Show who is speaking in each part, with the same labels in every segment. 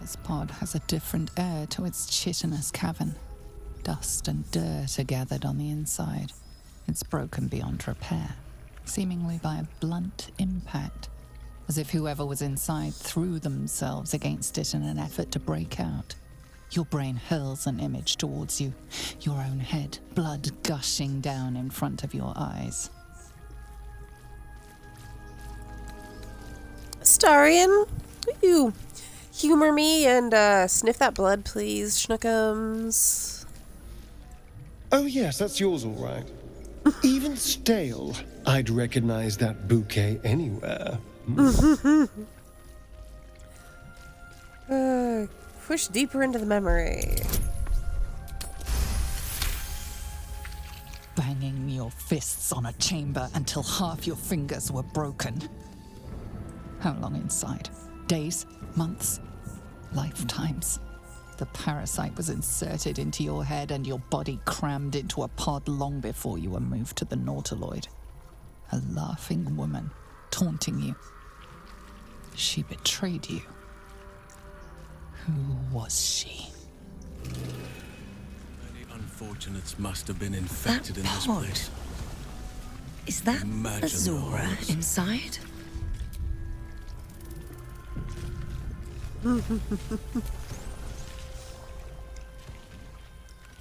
Speaker 1: This pod has a different air to its chitinous cavern. Dust and dirt are gathered on the inside. It's broken beyond repair, seemingly by a blunt impact, as if whoever was inside threw themselves against it in an effort to break out. Your brain hurls an image towards you, your own head, blood gushing down in front of your eyes.
Speaker 2: Starion, will you humor me and sniff that blood, please, Schnookums?
Speaker 3: Oh yes, that's yours all right. Even stale, I'd recognize that bouquet anywhere.
Speaker 2: Push deeper into the memory.
Speaker 1: Banging your fists on a chamber until half your fingers were broken. How long inside? Days? Months? Lifetimes? The parasite was inserted into your head and your body crammed into a pod long before you were moved to the Nautiloid. A laughing woman, taunting you. She betrayed you. Who was she?
Speaker 4: Many unfortunates must have been infected in this
Speaker 5: pod.
Speaker 4: place.
Speaker 5: Is that
Speaker 4: Imagine
Speaker 5: Mizora
Speaker 4: those.
Speaker 5: inside?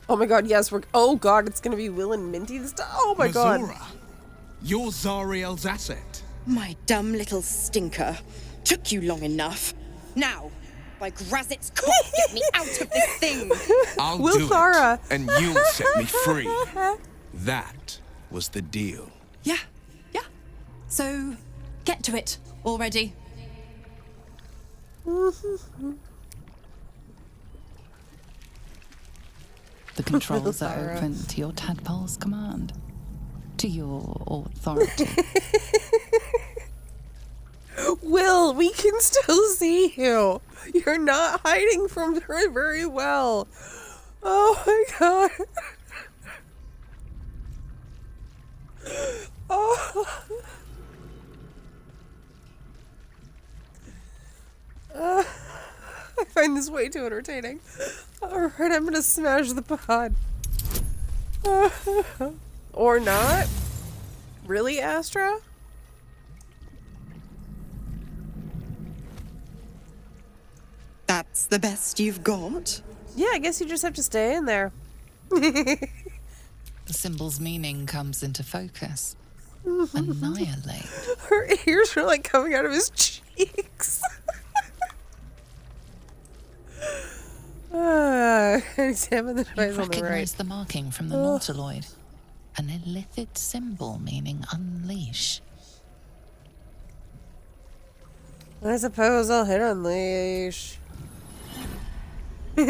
Speaker 2: Oh my god, yes, oh god, it's gonna be Wyll and Minty this time. Oh my god.
Speaker 4: Mizora, you're Zariel's asset.
Speaker 6: My dumb little stinker. Took you long enough. Now, by Grazit's cock, get me out of this thing.
Speaker 4: I'll
Speaker 2: Wyll
Speaker 4: do
Speaker 2: Thara.
Speaker 4: it, and you'll set me free. That was the deal.
Speaker 6: Yeah. So, get to it already.
Speaker 1: The controls are
Speaker 2: Thara.
Speaker 1: open to your tadpole's command. To your authority.
Speaker 2: Wyll, we can still see you. You're not hiding from her very well. Oh my god. Oh. I find this way too entertaining. Alright, I'm gonna smash the pod. Or not? Really, Astra?
Speaker 6: That's the best you've got?
Speaker 2: Yeah, I guess you just have to stay in there.
Speaker 1: The symbol's meaning comes into focus. Annihilate.
Speaker 2: Her ears are like coming out of his cheeks. Examine the
Speaker 1: You
Speaker 2: device on the
Speaker 1: recognize
Speaker 2: right.
Speaker 1: the marking from the Nautiloid. An illithid symbol meaning unleash.
Speaker 2: I suppose I'll hit unleash. I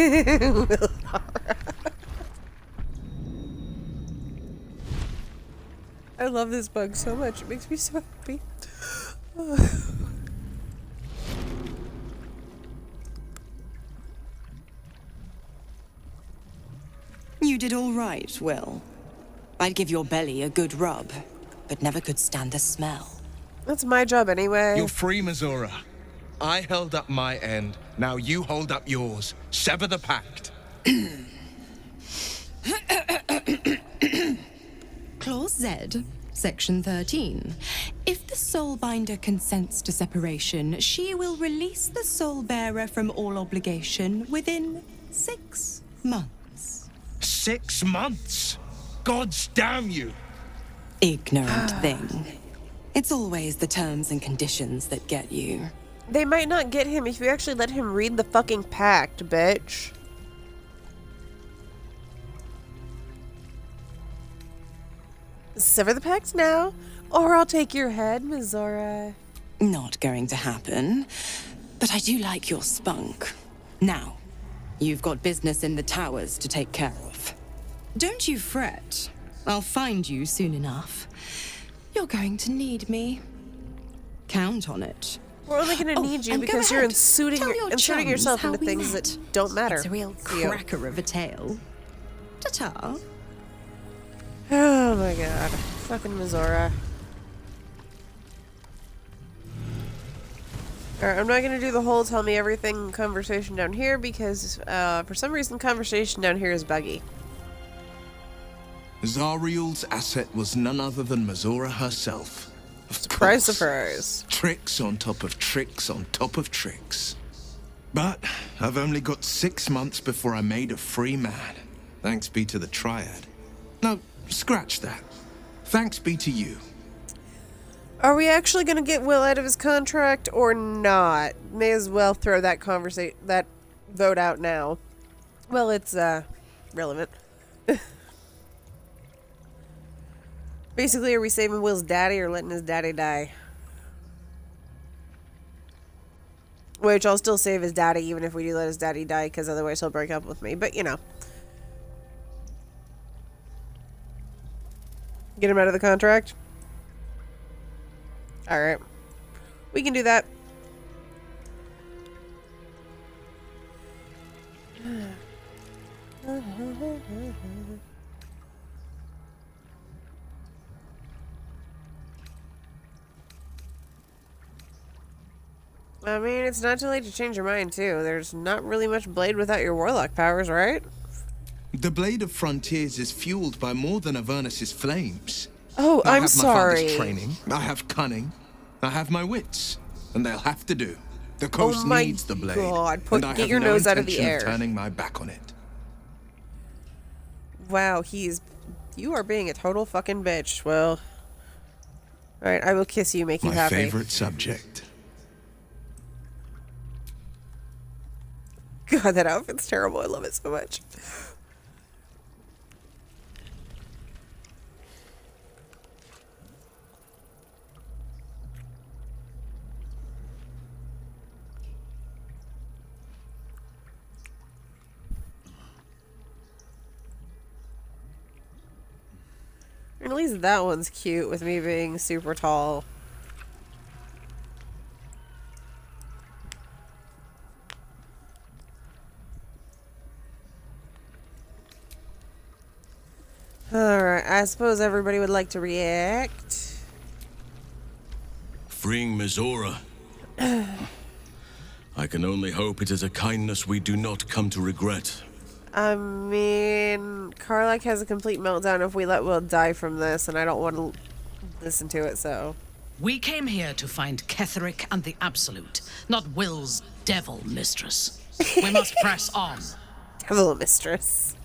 Speaker 2: love this bug so much. It makes me so happy.
Speaker 6: You did all right, Wyll. I'd give your belly a good rub, but never could stand the smell.
Speaker 2: That's my job anyway.
Speaker 4: You're free, Mizora. I held up my end. Now you hold up yours. Sever the pact.
Speaker 6: Clause Z, Section 13. If the Soulbinder consents to separation, she will release the soul bearer from all obligation within 6 months.
Speaker 4: 6 months? Gods damn you!
Speaker 6: Ignorant thing. It's always the terms and conditions that get you.
Speaker 2: They might not get him if you actually let him read the fucking pact, bitch. Sever the pact now, or I'll take your head, Mizora.
Speaker 6: Not going to happen. But I do like your spunk. Now, you've got business in the towers to take care of. Don't you fret. I'll find you soon enough. You're going to need me. Count on it.
Speaker 2: We're only gonna need you
Speaker 6: and go
Speaker 2: because you're
Speaker 6: ahead.
Speaker 2: inserting
Speaker 6: Tell your
Speaker 2: inserting
Speaker 6: chums
Speaker 2: yourself
Speaker 6: how
Speaker 2: into
Speaker 6: we
Speaker 2: things
Speaker 6: met.
Speaker 2: that don't matter.
Speaker 6: It's a real
Speaker 2: to you.
Speaker 6: cracker of a tale. Ta-ta.
Speaker 2: Oh my god. Fucking Mizora. Alright, I'm not going to do the whole tell me everything conversation down here because for some reason conversation down here is buggy.
Speaker 4: Zariel's asset was none other than Mizora herself.
Speaker 2: Surprise, surprise.
Speaker 4: Tricks on top of tricks on top of tricks. But I've only got 6 months before I'm made a free man. Thanks be to the Triad. No, scratch that. Thanks be to you.
Speaker 2: Are we actually going to get Wyll out of his contract or not? May as well throw that vote out now. Well, it's relevant. Basically, are we saving Will's daddy or letting his daddy die? Which I'll still save his daddy even if we do let his daddy die, because otherwise he'll break up with me. But, you know. Get him out of the contract? Alright. We can do that. I mean, it's not too late to change your mind, too. There's not really much blade without your warlock powers, right?
Speaker 4: The Blade of Frontiers is fueled by more than Avernus's flames.
Speaker 2: Oh, I'm
Speaker 4: I
Speaker 2: sorry.
Speaker 4: have my father's training, I have cunning, I have my wits, and they'll have to do. The coast needs the blade,
Speaker 2: God.
Speaker 4: and I
Speaker 2: Get
Speaker 4: have
Speaker 2: your
Speaker 4: no
Speaker 2: nose out of the
Speaker 4: intention
Speaker 2: air.
Speaker 4: turning my back on it.
Speaker 2: Wow, you are being a total fucking bitch. Well, alright, I will kiss you, make you
Speaker 4: My
Speaker 2: happy.
Speaker 4: favorite subject.
Speaker 2: God, that outfit's terrible. I love it so much. At least that one's cute with me being super tall. Alright, I suppose everybody would like to react.
Speaker 7: Freeing Mizora. I can only hope it is a kindness we do not come to regret.
Speaker 2: I mean, Karlach has a complete meltdown if we let Wyll die from this, and I don't want to listen to it, so...
Speaker 8: We came here to find Ketheric and the Absolute, not Wyll's devil mistress. We must press on.
Speaker 2: Devil mistress.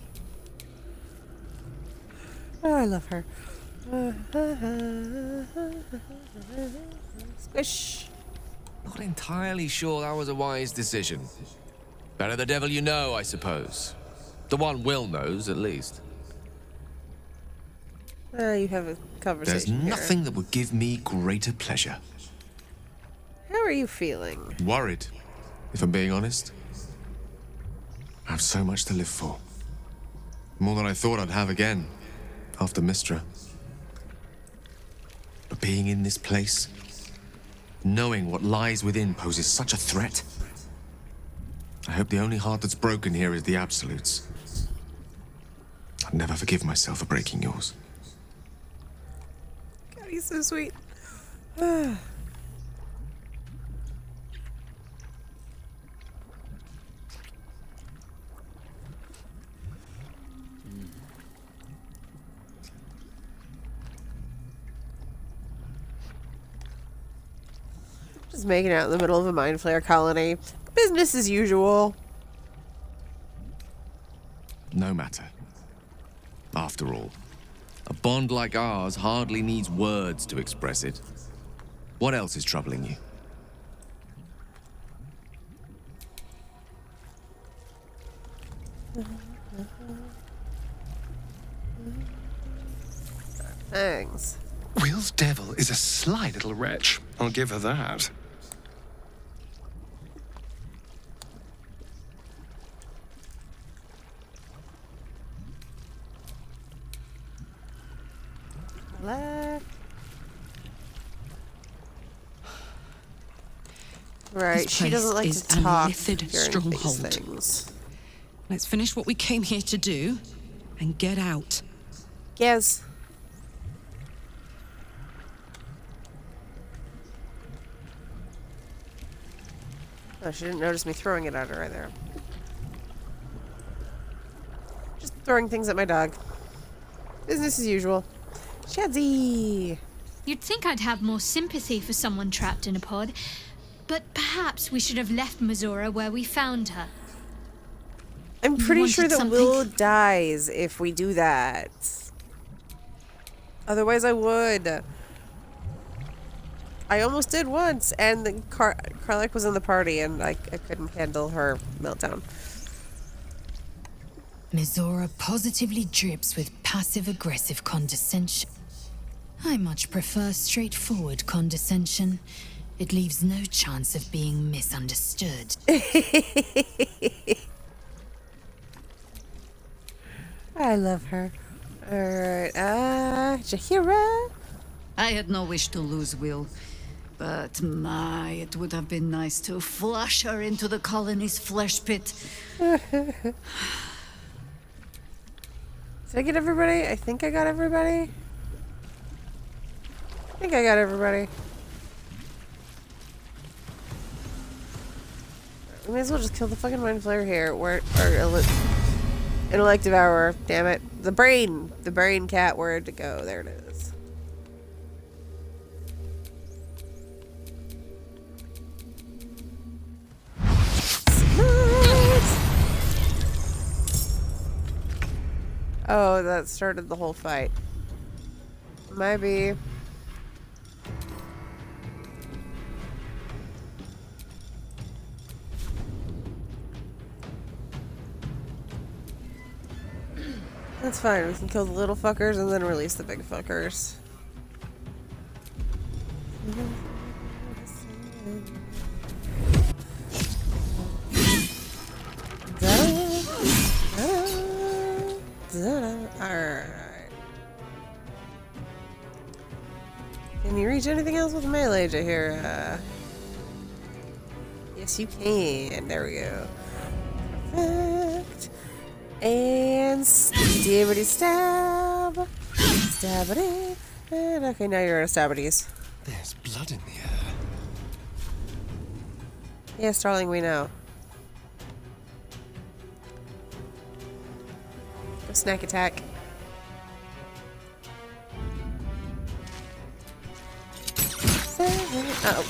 Speaker 2: Oh, I love her. Squish.
Speaker 9: Not entirely sure that was a wise decision. Better the devil you know, I suppose. The one Wyll knows, at least.
Speaker 2: You have a
Speaker 9: There's
Speaker 2: conversation here.
Speaker 9: nothing that would give me greater pleasure.
Speaker 2: How are you feeling?
Speaker 9: Worried, if I'm being honest. I have so much to live for. More than I thought I'd have again, after Mistra. But being in this place, knowing what lies within poses such a threat. I hope the only heart that's broken here is the Absolute's. I'd never forgive myself for breaking yours.
Speaker 2: God, he's so sweet. Just making out in the middle of a mind flare colony. Business as usual.
Speaker 9: No matter. After all, a bond like ours hardly needs words to express it. What else is troubling you?
Speaker 2: Thanks.
Speaker 3: Will's devil is a sly little wretch. I'll give her that.
Speaker 2: Right,
Speaker 5: This
Speaker 2: she doesn't
Speaker 5: place
Speaker 2: like
Speaker 5: is
Speaker 2: to
Speaker 5: an
Speaker 2: talk
Speaker 5: illithid
Speaker 2: during
Speaker 5: stronghold.
Speaker 2: these things.
Speaker 5: Let's finish what we came here to do and get out.
Speaker 2: Yes. Oh, she didn't notice me throwing it at her either. Just throwing things at my dog. Business as usual. Shadzy!
Speaker 10: You'd think I'd have more sympathy for someone trapped in a pod, but perhaps we should have left Mizora where we found her.
Speaker 2: I'm pretty
Speaker 10: wanted
Speaker 2: sure that
Speaker 10: something?
Speaker 2: Wyll dies if we do that. Otherwise, I would. I almost did once, and the Karlach was in the party, and I couldn't handle her meltdown.
Speaker 6: Mizora positively drips with passive-aggressive condescension. I much prefer straightforward condescension. It leaves no chance of being misunderstood.
Speaker 2: I love her. Alright, Jaheira?
Speaker 11: I had no wish to lose Wyll, but my, it would have been nice to flush her into the colony's flesh pit.
Speaker 2: Did I get everybody? I think I got everybody. I think I got everybody. We may as well just kill the fucking mind flayer here. Intellect devourer. Damn it. The brain cat. Where'd it go? There it is. Oh, that started the whole fight. Maybe. That's fine. We can kill the little fuckers and then release the big fuckers. Alright. Can you reach anything else with melee, Jaheira? Yes, you can. There we go. Perfect. And stabbity stab. Stabbity. And okay, now you're out of stabbities.
Speaker 3: There's blood in the air.
Speaker 2: Yes, darling, we know. Go snack attack. Oh.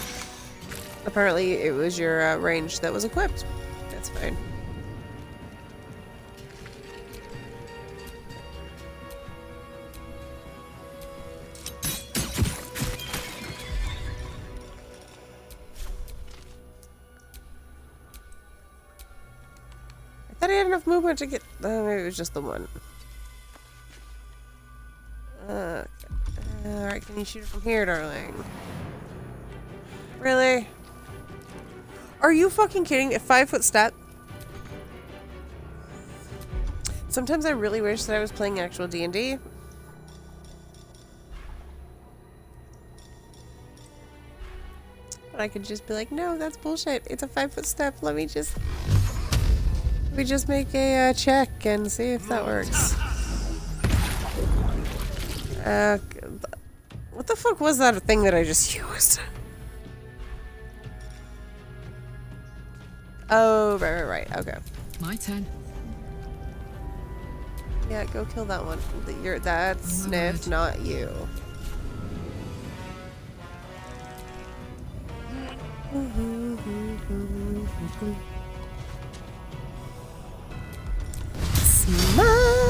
Speaker 2: Apparently it was your range that was equipped. That's fine. I thought I had enough movement to get... maybe it was just the one. Alright, can you shoot it from here, darling? Really? Are you fucking kidding? A 5-foot step? Sometimes I really wish that I was playing actual D&D. But I could just be like, no, that's bullshit. It's a 5-foot step. Let me just make a check and see if that works. What the fuck was that thing that I just used? Oh, right. Okay.
Speaker 5: My turn.
Speaker 2: Yeah, go kill that one. That's Sniff, not you. Smite!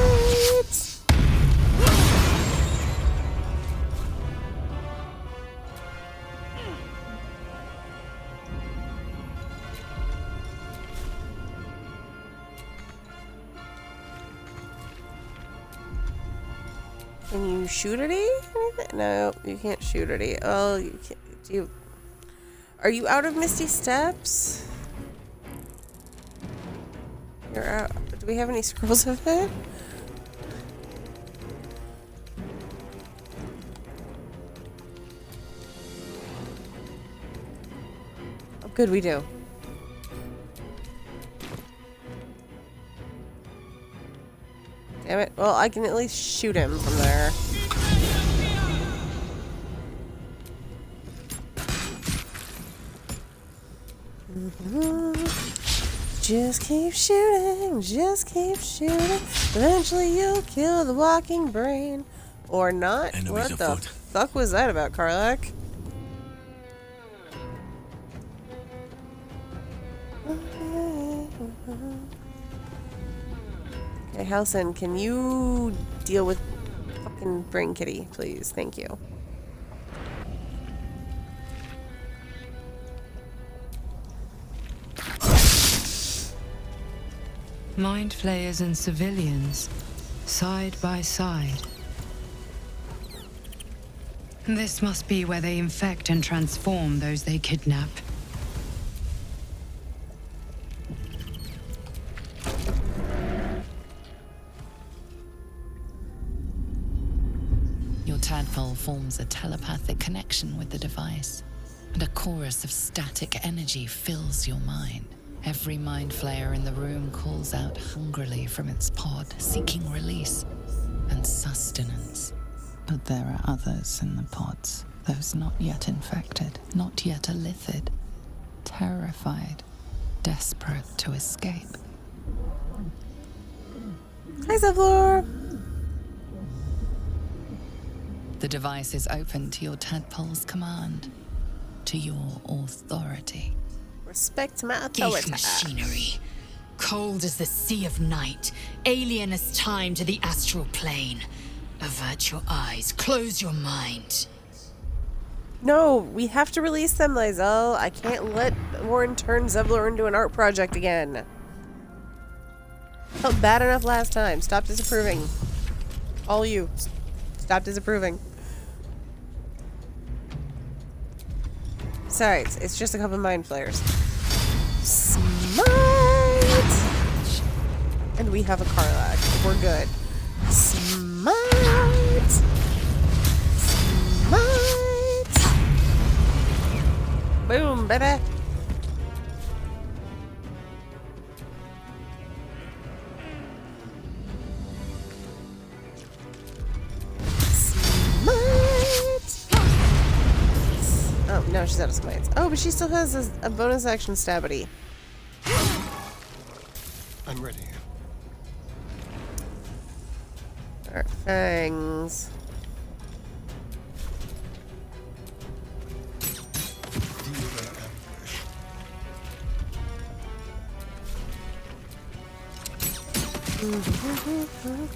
Speaker 2: Can you shoot at anything? No, you can't shoot at it. Oh, you can't. Do you? Are you out of Misty Steps? You're out. Do we have any scrolls of it? Oh, good, we do. Damn it. Well, I can at least shoot him from there. Just keep shooting, just keep shooting. Eventually you'll kill the walking brain. Or not.
Speaker 7: Enemies
Speaker 2: What the
Speaker 7: afoot.
Speaker 2: fuck was that about, Karlach? Okay, Halsin, can you deal with fucking Brain Kitty, please? Thank you.
Speaker 6: Mind flayers and civilians, side by side. This must be where they infect and transform those they kidnap.
Speaker 1: Your tadpole forms a telepathic connection with the device, and a chorus of static energy fills your mind. Every mind flayer in the room calls out hungrily from its pod, seeking release and sustenance. But there are others in the pods, those not yet infected, not yet illithid, terrified, desperate to escape.
Speaker 2: Hi, Zevlor!
Speaker 1: The device is open to your tadpole's command, to your authority.
Speaker 2: Respect my
Speaker 10: Geek
Speaker 2: authority.
Speaker 10: machinery. Cold as the sea of night, alien as time to the astral plane. Avert your eyes, close your mind.
Speaker 2: No, we have to release them, Lysel. I can't let Orin turn Zevlor into an art project again. Felt bad enough last time. Stop disapproving. All you. Stop disapproving. Sorry, it's just a couple mind flayers. Smite! And we have a Karlach. We're good. Smite! Smite! Boom, baby! Oh, no, she's out of smites. Oh, but she still has a bonus action stabity.
Speaker 3: I'm ready.
Speaker 2: Our fangs.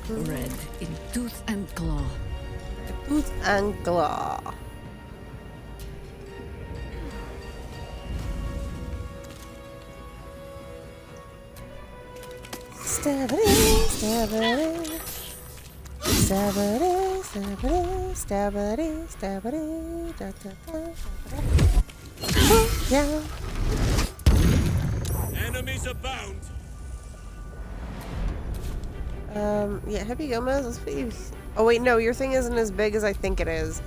Speaker 11: Red in tooth and claw.
Speaker 2: Tooth and claw. Stabity, stabity. Stabity, stabity, stabity, stabity, da da da. Oh, yeah.
Speaker 7: Enemies abound.
Speaker 2: Yeah, Happy Gomez, let's put you... Oh wait, no, your thing isn't as big as I think it is.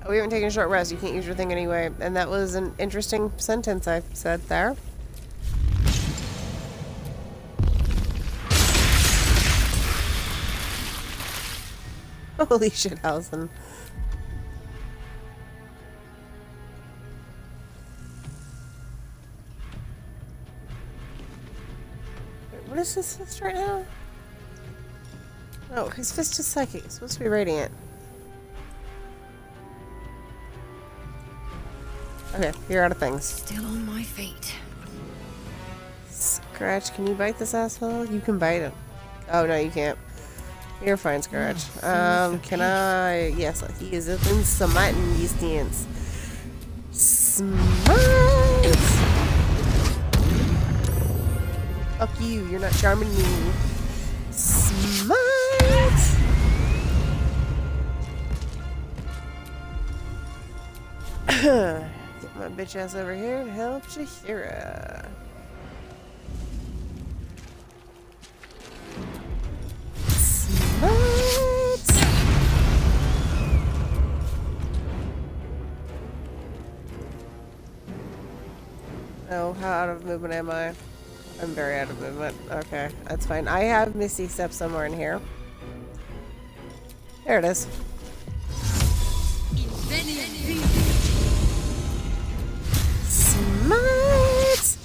Speaker 2: Oh, we haven't taken a short rest, you can't use your thing anyway. And that was an interesting sentence I said there. Holy shit, Halsin. What is his fist right now? Oh, his fist is psychic. It's supposed to be radiant. Okay, you're out of things.
Speaker 6: Still on my feet.
Speaker 2: Scratch, can you bite this asshole? You can bite him. Oh, no, you can't. You're fine, Scratch. Can I... Yes, he is within smiting distance. Smite! Fuck you, you're not charming me. Smite! Get my bitch ass over here to help Shahira. Smite! Oh, how out of movement am I? I'm very out of movement. Okay, that's fine. I have Misty Step somewhere in here. There it is. Smite!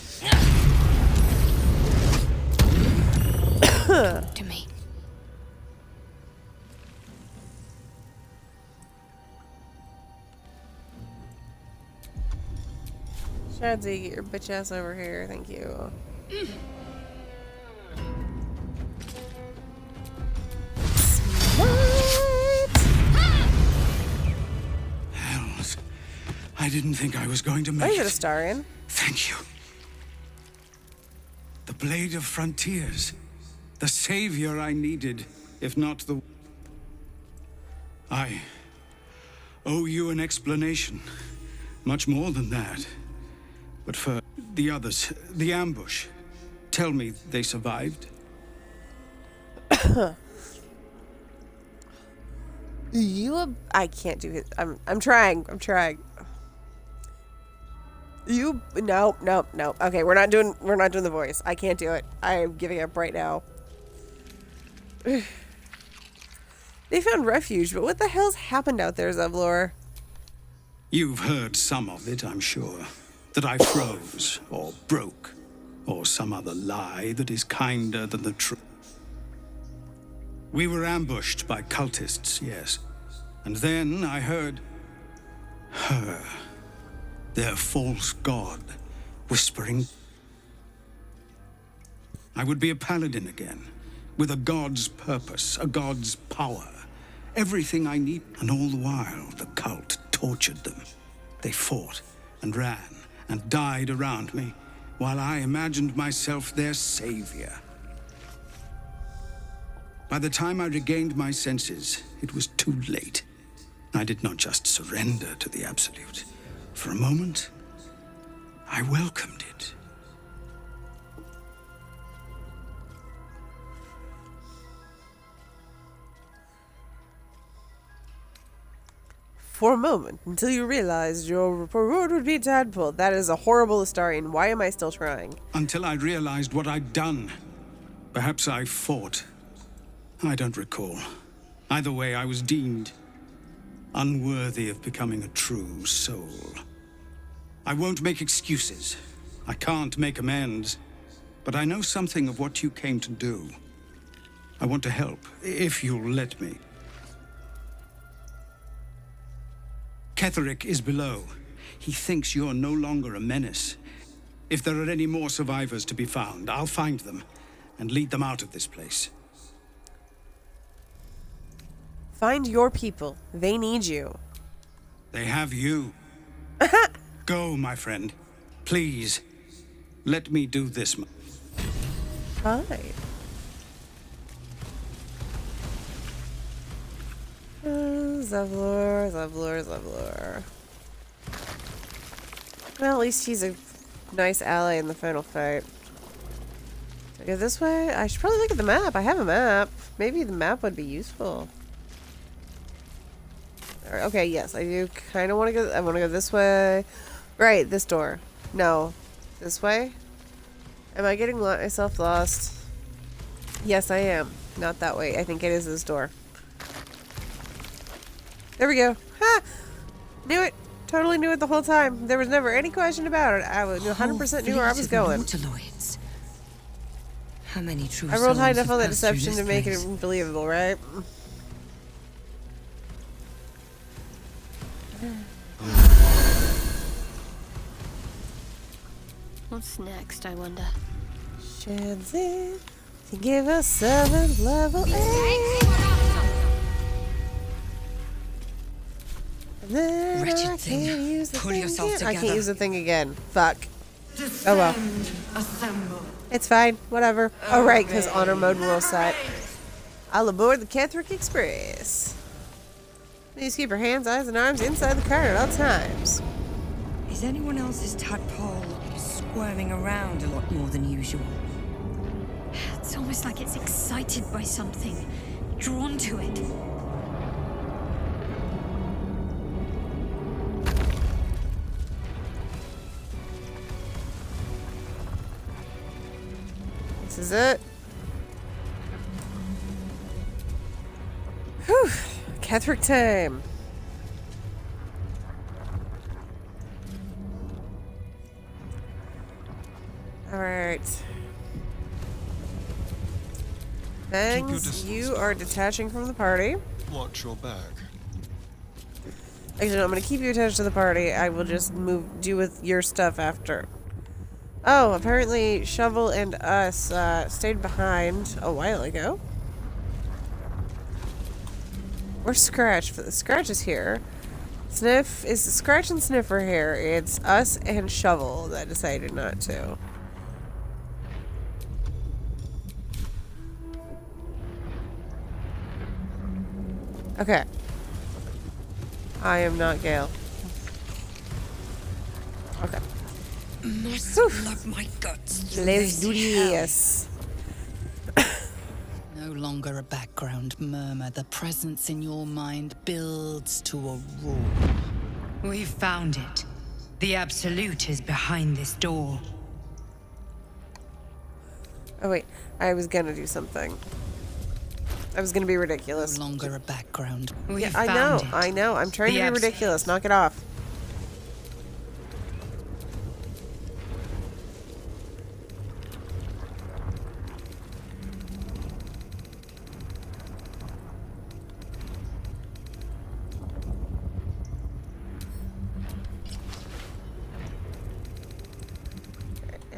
Speaker 10: To me.
Speaker 2: Shadsy, get your bitch ass over here. Thank you.
Speaker 12: Hells. I didn't think I was going to make
Speaker 2: I got a
Speaker 12: it.
Speaker 2: star in.
Speaker 12: Thank you. The Blade of Frontiers. The savior I needed, if not the... I owe you an explanation. Much more than that. But for the others, the ambush. Tell me they survived?
Speaker 2: I can't do it. I'm trying. No. Okay, we're not doing the voice. I can't do it. I am giving up right now. They found refuge, but what the hell's happened out there, Zevlor?
Speaker 12: You've heard some of it, I'm sure. That I froze, or broke, or some other lie that is kinder than the truth. We were ambushed by cultists, yes. And then I heard her, their false god, whispering. I would be a paladin again, with a god's purpose, a god's power. Everything I need. And all the while, the cult tortured them. They fought and ran and died around me, while I imagined myself their savior. By the time I regained my senses, it was too late. I did not just surrender to the Absolute. For a moment, I welcomed it.
Speaker 2: For a moment, until you realized your reward would be tadpole. That is a horrible Astarian. Why am I still trying?
Speaker 12: Until I realized what I'd done. Perhaps I fought. I don't recall. Either way, I was deemed unworthy of becoming a true soul. I won't make excuses. I can't make amends. But I know something of what you came to do. I want to help, if you'll let me. Ketheric is below. He thinks you're no longer a menace. If there are any more survivors to be found, I'll find them and lead them out of this place.
Speaker 2: Find your people. They need you.
Speaker 12: They have you. Go, my friend. Please, let me do this.
Speaker 2: Fine. Zevlor. Well, at least he's a nice ally in the final fight. Do I go this way? I should probably look at the map. I have a map. Maybe the map would be useful. Okay, yes, I do kind of want to go. I want to go this way. Right, this door. No, this way. Am I getting myself lost? Yes, I am. Not that way. I think it is this door. There we go. Ha! Knew it. Totally knew it the whole time. There was never any question about it. I 100% knew where I was going.
Speaker 6: How many true
Speaker 2: I rolled high
Speaker 6: souls
Speaker 2: enough on
Speaker 6: have
Speaker 2: that
Speaker 6: passed through
Speaker 2: deception
Speaker 6: this
Speaker 2: to make
Speaker 6: place?
Speaker 2: it believable, right?
Speaker 13: What's next, I wonder?
Speaker 2: Sheds in to give us 7th level 8. And then
Speaker 6: Wretched
Speaker 2: I
Speaker 6: thing.
Speaker 2: can't use the
Speaker 6: Pull
Speaker 2: thing
Speaker 6: yourself
Speaker 2: again. I can't
Speaker 6: together.
Speaker 2: use the thing again. Fuck. Oh well. It's fine. Whatever. Oh right, because honor mode will set. I'll aboard the Ketheric Express. Please keep your hands, eyes, and arms inside the car at all times.
Speaker 6: Is anyone else's tadpole squirming around a lot more than usual?
Speaker 10: It's almost like it's excited by something, drawn to it.
Speaker 2: This is it. Whew. Ketheric time. Alright. Bangs, you are detaching from the party.
Speaker 3: Watch your back.
Speaker 2: Actually, no, I'm going to keep you attached to the party. I will just do with your stuff after. Oh, apparently Shovel and us stayed behind a while ago. Where's Scratch? Scratch is here. Sniff is Scratch and Sniffer here. It's us and Shovel that decided not to. Okay. I am not Gale. Okay.
Speaker 5: Must love my guts.
Speaker 2: Let's do this.
Speaker 1: No longer a background murmur. The presence in your mind builds to a roar.
Speaker 10: We've found it. The Absolute is behind this door.
Speaker 2: Oh wait, I was gonna do something. I was gonna be ridiculous.
Speaker 1: No longer a background.
Speaker 2: Yeah, I know. I'm trying to be ridiculous. Knock it off.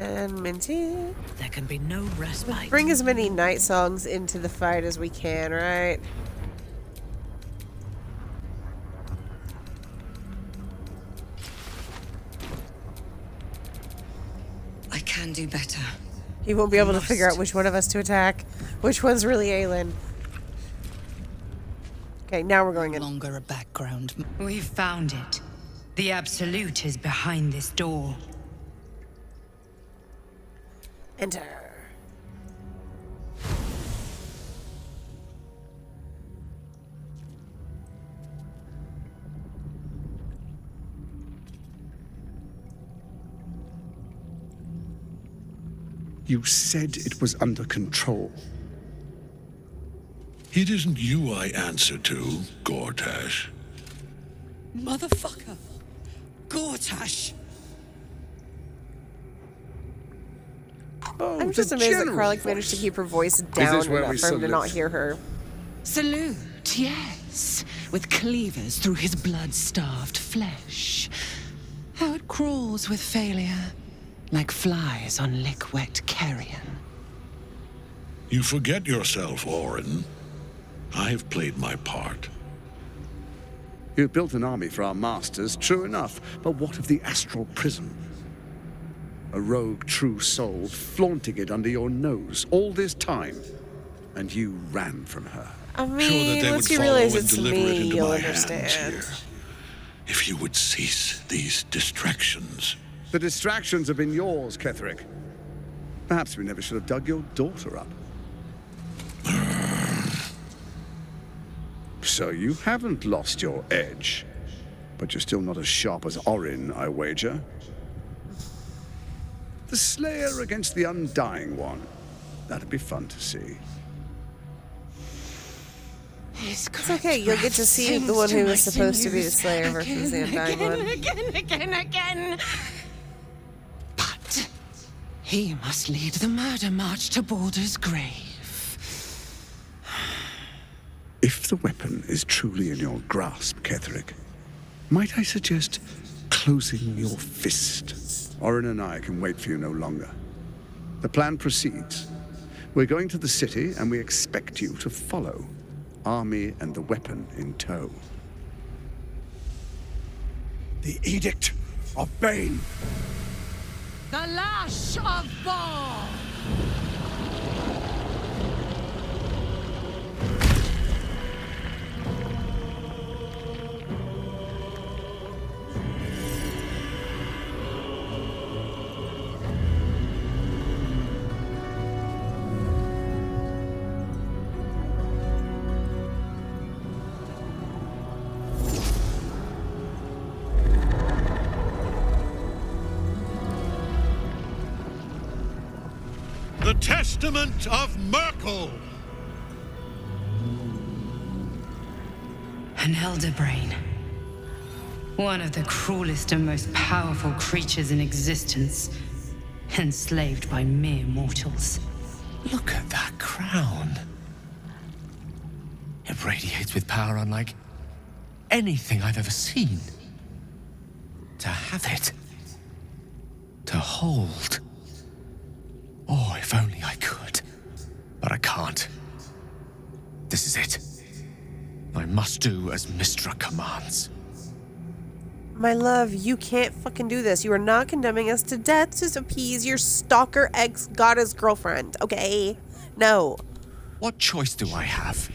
Speaker 2: And Minty.
Speaker 8: There can be no respite.
Speaker 2: Bring as many night songs into the fight as we can, right?
Speaker 6: I can do better.
Speaker 2: He won't be able to figure out which one of us to attack. Which one's really Aylin. Okay, now we're going in.
Speaker 1: No longer a background.
Speaker 10: We've found it. The Absolute is behind this door.
Speaker 2: Enter.
Speaker 14: You said it was under control.
Speaker 15: It isn't you I answer to, Gortash.
Speaker 5: Motherfucker! Gortash!
Speaker 2: I'm just amazed that Karlach managed to keep her voice down enough for him to not hear her.
Speaker 5: Salute, yes. With cleavers through his blood-starved flesh. How it crawls with failure, like flies on lick-wet carrion.
Speaker 15: You forget yourself, Orin. I've played my part.
Speaker 14: You've built an army for our masters, true enough, but what of the astral prison? A rogue true soul flaunting it under your nose all this time, and you ran from her.
Speaker 2: I mean, once you realize it's me, you'll understand.
Speaker 15: If you would cease these distractions.
Speaker 14: The distractions have been yours, Ketheric. Perhaps we never should have dug your daughter up. So you haven't lost your edge, but you're still not as sharp as Orin, I wager. The Slayer against the Undying One. That'd be fun to see.
Speaker 2: It's okay, you'll get to see the one who was supposed to be the Slayer versus the Undying One.
Speaker 5: Again. But he must lead the murder march to Baldur's grave.
Speaker 14: If the weapon is truly in your grasp, Ketheric, might I suggest closing your fist? Orin and I can wait for you no longer. The plan proceeds. We're going to the city, and we expect you to follow. Army and the weapon in tow.
Speaker 16: The Edict of Bane.
Speaker 5: The Lash of Baal!
Speaker 15: The Testament of Merkel!
Speaker 10: An elder brain. One of the cruelest and most powerful creatures in existence.
Speaker 5: enslaved by mere mortals.
Speaker 9: Look at that crown. It radiates with power unlike anything I've ever seen. To have it. To hold. Oh, if only I could. But I can't. This is it. I must do as Mystra commands.
Speaker 2: My love, you can't fucking do this. You are not condemning us to death to appease your stalker ex-goddess girlfriend, okay? No.
Speaker 9: What choice do I have?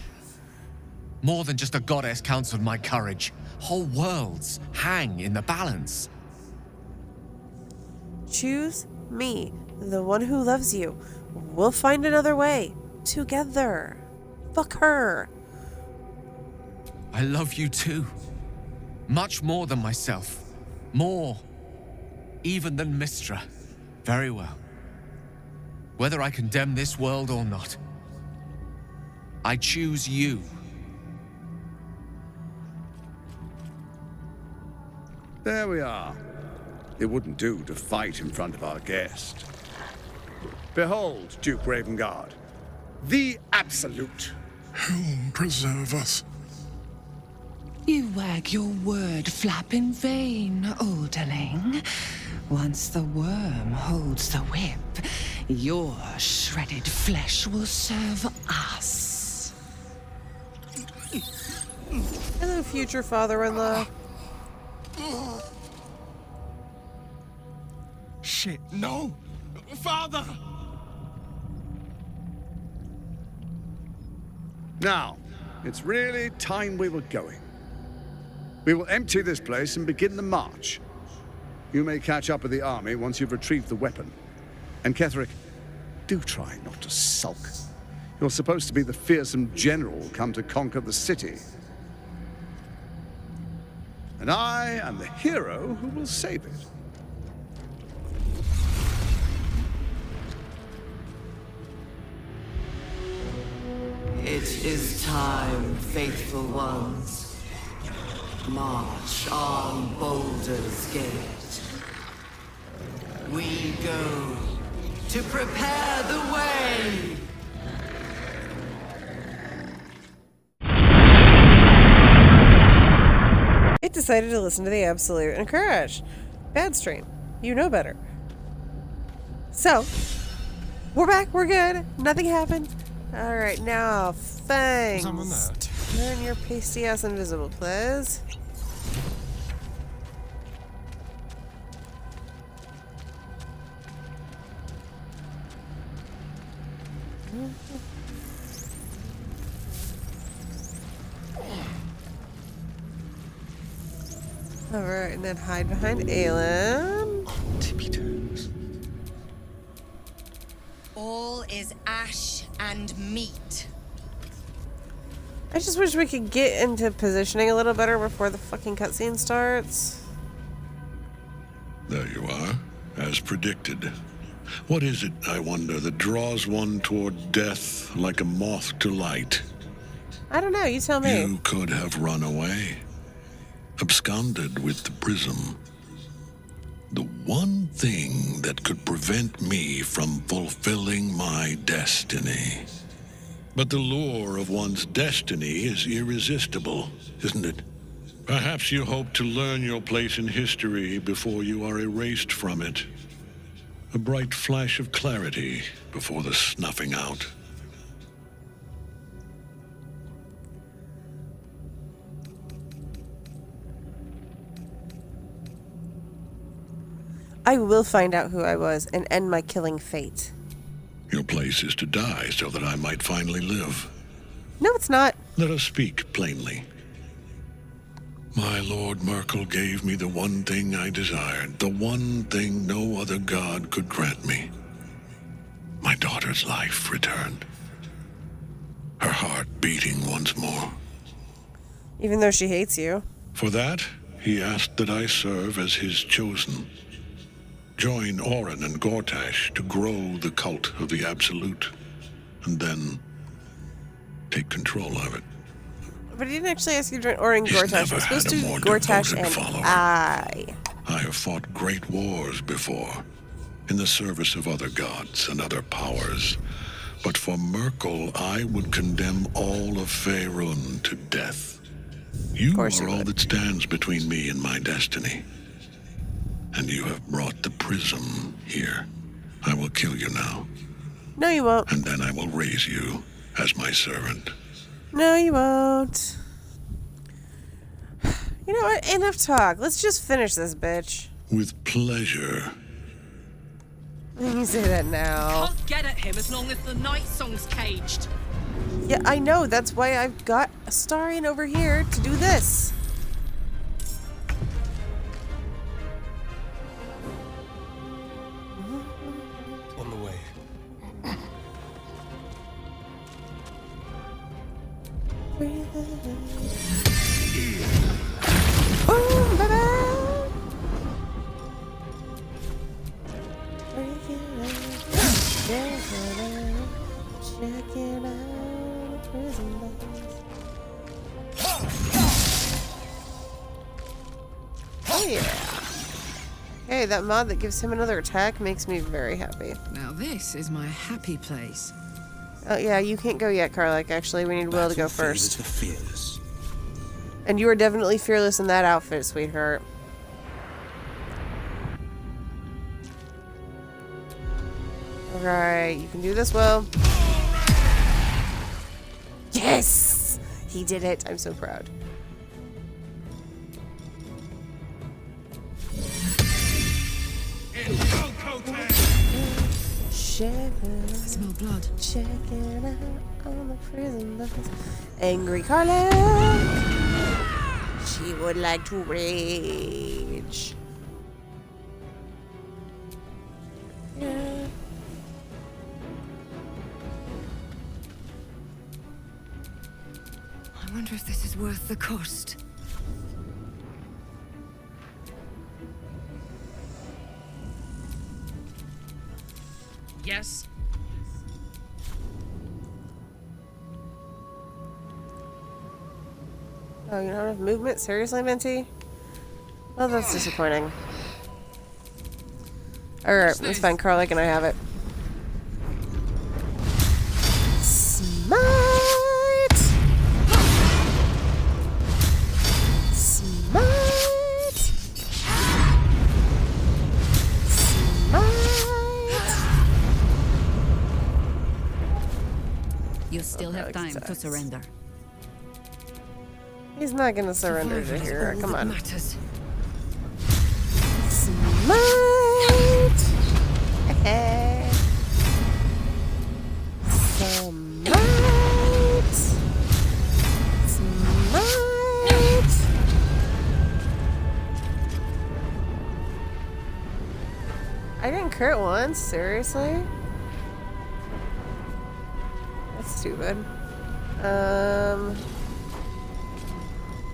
Speaker 9: More than just a goddess counts on my courage. Whole worlds hang in the balance.
Speaker 2: Choose me, the one who loves you. We'll find another way. Together. Fuck her.
Speaker 9: I love you too. Much more than myself. More. Even than Mystra. Very well. Whether I condemn this world or not, I choose you.
Speaker 14: There we are. It wouldn't do to fight in front of our guest. Behold, Duke Ravengard, the Absolute.
Speaker 15: Whom preserve us?
Speaker 5: You wag your word flap in vain, Alderling. Once the worm holds the whip, your shredded flesh will serve us.
Speaker 2: Hello, future father-in-law.
Speaker 15: Shit, no! Father!
Speaker 14: Now, it's really time we were going. We will empty this place and begin the march. You may catch up with the army once you've retrieved the weapon. And Ketheric, do try not to sulk. You're supposed to be the fearsome general come to conquer the city. And I am the hero who will save it.
Speaker 17: It is time, faithful ones. March on Baldur's Gate. We go to prepare the way.
Speaker 2: It decided to listen to the Absolute and crash. Bad stream. You know better. So, we're back. We're good. Nothing happened. Alright, now, Fangs. Turn your pasty ass invisible, please. Alright, and then hide behind Aylin.
Speaker 3: Tippy toes.
Speaker 6: All is ash and meat.
Speaker 2: I just wish we could get into positioning a little better before the fucking cutscene starts.
Speaker 15: There you are, as predicted. What is it, I wonder, that draws one toward death like a moth to light?
Speaker 2: I don't know, you tell me.
Speaker 15: You could have run away. Absconded with the prism. The one thing that could prevent me from fulfilling my destiny. But the lure of one's destiny is irresistible, isn't it? Perhaps you hope to learn your place in history before you are erased from it. A bright flash of clarity before the snuffing out.
Speaker 2: I will find out who I was and end my killing fate.
Speaker 15: Your place is to die so that I might finally live.
Speaker 2: No, it's not.
Speaker 15: Let us speak plainly. My Lord Merkel gave me the one thing I desired, the one thing no other god could grant me. My daughter's life returned. Her heart beating once more.
Speaker 2: Even though she hates you.
Speaker 15: For that, he asked that I serve as his chosen. Join Orin and Gortash to grow the cult of the Absolute, and then take control of it.
Speaker 2: But he didn't actually ask you to join Orin
Speaker 15: He's
Speaker 2: Gortash.
Speaker 15: never
Speaker 2: It's supposed
Speaker 15: had
Speaker 2: to
Speaker 15: a
Speaker 2: be
Speaker 15: more
Speaker 2: Gortash
Speaker 15: devoted
Speaker 2: and
Speaker 15: follower.
Speaker 2: I.
Speaker 15: I have fought great wars before, in the service of other gods and other powers. But for Merkel, I would condemn all of Faerun to death. You are all that stands between me and my destiny. And you have brought the prism here. I will kill you now.
Speaker 2: No, you won't.
Speaker 15: And then I will raise you as my servant.
Speaker 2: No, you won't. You know what? Enough talk. Let's just finish this, bitch.
Speaker 15: With pleasure.
Speaker 2: You say that now.
Speaker 18: Can't get at him as long as the night song's caged.
Speaker 2: Yeah, I know. That's why I've got Astarion over here to do this.
Speaker 3: On the way.
Speaker 2: Boom, baby. Checking out prison bars. Oh yeah. Hey, that mod that gives him another attack makes me very happy.
Speaker 6: Now this is my happy place.
Speaker 2: Oh yeah, you can't go yet, Karlach. Actually, we need Wyll to go first.
Speaker 4: The fearless.
Speaker 2: And you are definitely fearless in that outfit, sweetheart. Alright, you can do this, Wyll. Yes! He did it. I'm so proud.
Speaker 6: Smell blood.
Speaker 2: Checking out on the prison bus. Angry Karlach. She would like to rage. Yeah.
Speaker 6: I wonder if this is worth the cost.
Speaker 18: Yes.
Speaker 2: Oh, you don't have movement? Seriously, Minty? Well, that's disappointing. Alright, let's find Karlach and I have it. Smite! Smite! Smite!
Speaker 11: You still have time to surrender.
Speaker 2: He's not gonna surrender to here. Come on.
Speaker 6: Matters.
Speaker 2: Smite! Smite! Smite! I didn't crit once, seriously? That's stupid.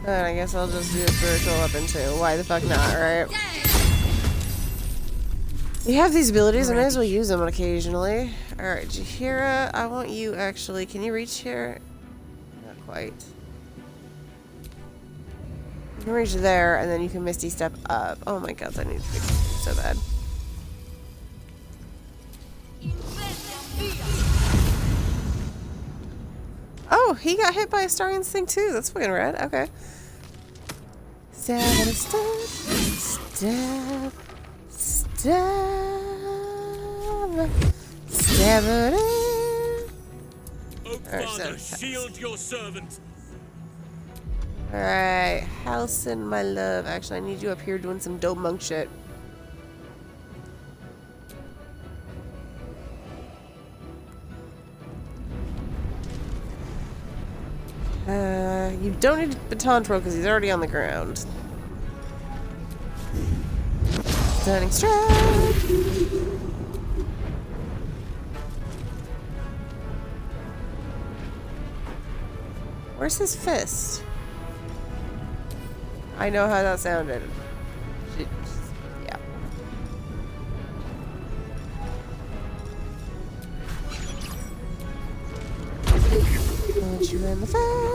Speaker 2: I guess I'll just do a spiritual weapon too. Why the fuck not, right? You have these abilities, I may as well use them occasionally. Alright, Jaheira, I want you actually. Can you reach here? Not quite. You can reach there, and then you can Misty Step up. Oh my god, I need to be so bad. Oh, he got hit by a Astarion's thing too. That's fucking rad. Okay. Stab, stab, stab, stab, stab it in.
Speaker 7: Father, shield your servant.
Speaker 2: Alright, Halsin, my love. Actually, I need you up here doing some dope monk shit. You don't need Baton Troll because he's already on the ground. Stunning strike! Where's his fist? I know how that sounded. Yeah. Punch you in the face.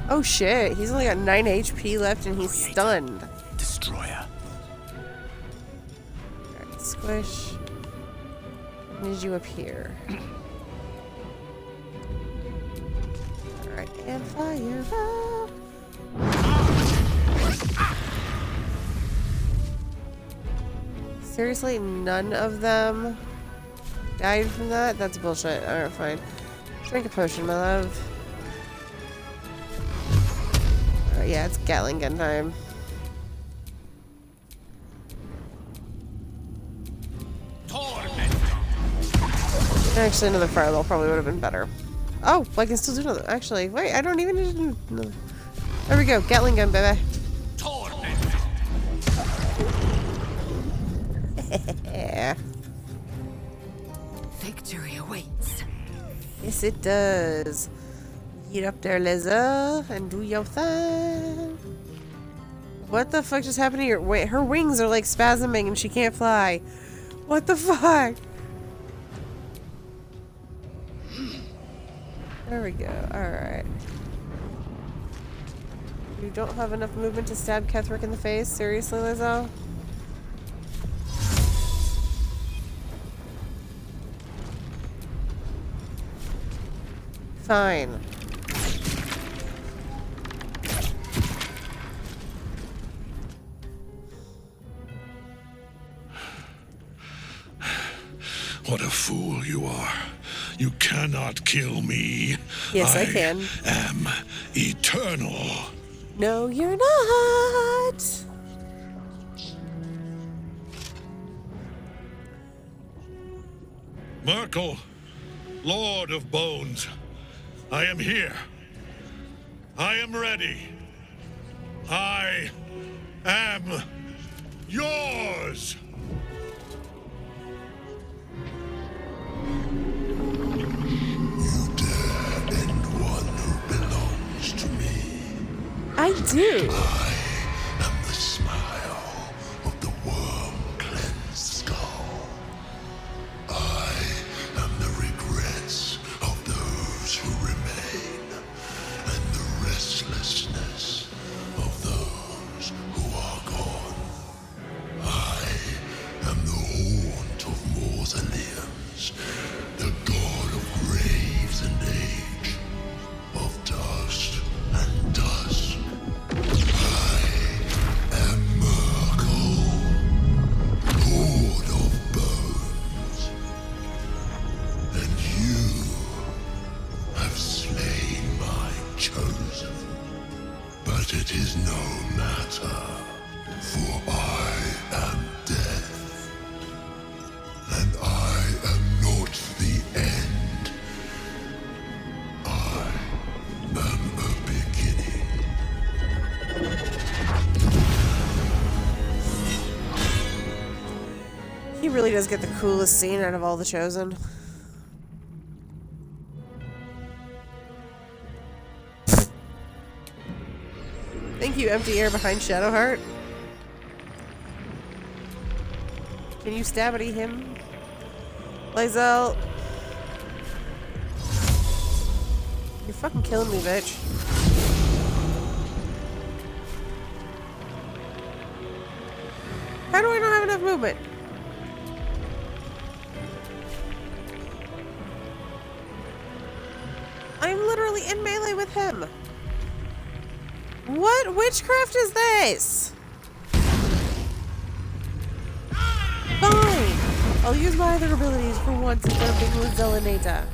Speaker 2: Oh shit, he's only got 9 HP left and he's stunned.
Speaker 16: Destroyer.
Speaker 2: Alright, squish. Need you up here. Alright, and fire up. Seriously, none of them died from that? That's bullshit. Alright, fine. Drink a potion, my love. Alright, yeah, it's Gatling gun time. Actually, another fireball probably would have been better. Oh, I can still do another. Actually, wait, I don't even need to do another. There we go, Gatling gun, baby.
Speaker 10: Victory awaits.
Speaker 2: Yes, it does. Get up there, Liza, and do your thing. What the fuck just happened here? Wait, her wings are like spasming and she can't fly. What the fuck? There we go. Alright. You don't have enough movement to stab Ketheric in the face? Seriously, Lizzo? Fine.
Speaker 15: What a fool you are. You cannot kill me.
Speaker 2: Yes, I can.
Speaker 15: Am eternal.
Speaker 2: No, you're not.
Speaker 15: Merkel, Lord of Bones, I am here. I am ready. I am yours.
Speaker 2: I do.
Speaker 15: I am the smile of the worm-cleansed skull. I am the regrets of those who remain, and the restlessness of those who are gone. I am the haunt of mausoleums, the god of graves and age, of dust and dust. It is no matter, for I am death, and I am not the end. I am a beginning.
Speaker 2: He really does get the coolest scene out of all the Chosen. Thank you, empty air behind Shadowheart. Can you stabity him? Lazel. You're fucking killing me, bitch. How do I not have enough movement? I'm literally in melee with him. What witchcraft is this? Fine. I'll use my other abilities for once instead of being with Zelenata.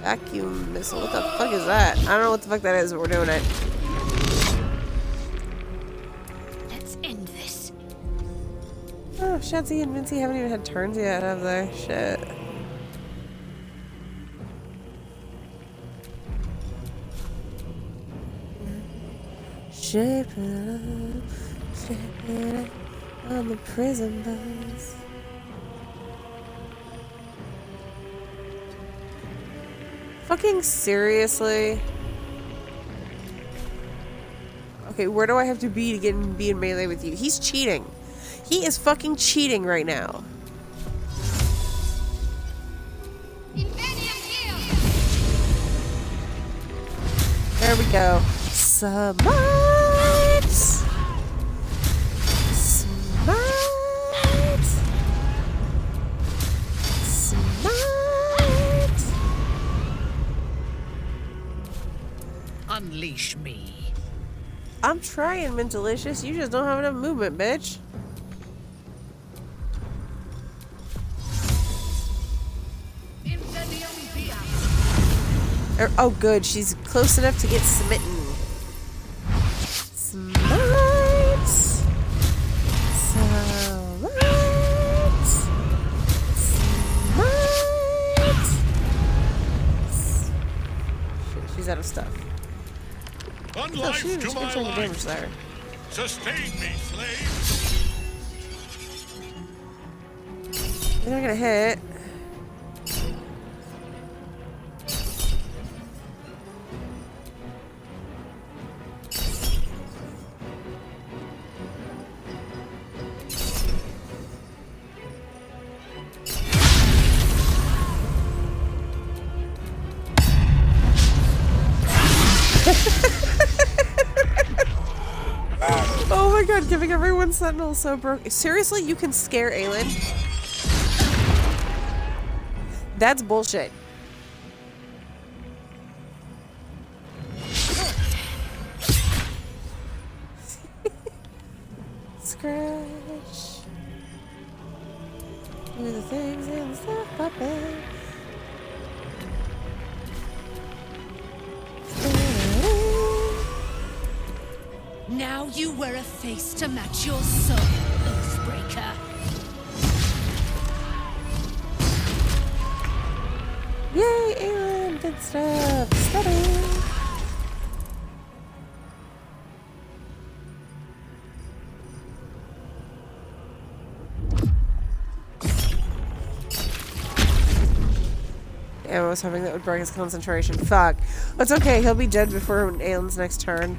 Speaker 2: Vacuum missile. What the fuck is that? I don't know what the fuck that is, but we're doing it.
Speaker 10: Let's end this.
Speaker 2: Oh, Shadzi and Vinci haven't even had turns yet, have they? Shit. Shape it up on the prison bus. Fucking seriously? Okay, where do I have to be to be in melee with you? He's cheating. He is fucking cheating right now. There we go. Smite! Smite! Smite!
Speaker 8: Unleash me.
Speaker 2: I'm trying, Mentalicious. You just don't have enough movement, bitch. Oh, good. She's close enough to get smitten. Smite! Smite! Smite! Shit, she's out of stuff.
Speaker 15: One
Speaker 2: Oh,
Speaker 15: life
Speaker 2: she
Speaker 15: to my
Speaker 2: the damage
Speaker 15: life.
Speaker 2: there.
Speaker 15: Sustain me, slave.
Speaker 2: They're not gonna hit. Oh my god, giving everyone Sentinel is so broke. Seriously, you can scare Aylin? That's bullshit. Scratch. Do the things in the stuff puppet.
Speaker 18: Now you wear a face to match your soul, Oathbreaker.
Speaker 2: Yay, Aylin! Good stuff. Steady. Damn, I was hoping that would break his concentration. Fuck. It's okay, he'll be dead before Aylin's next turn.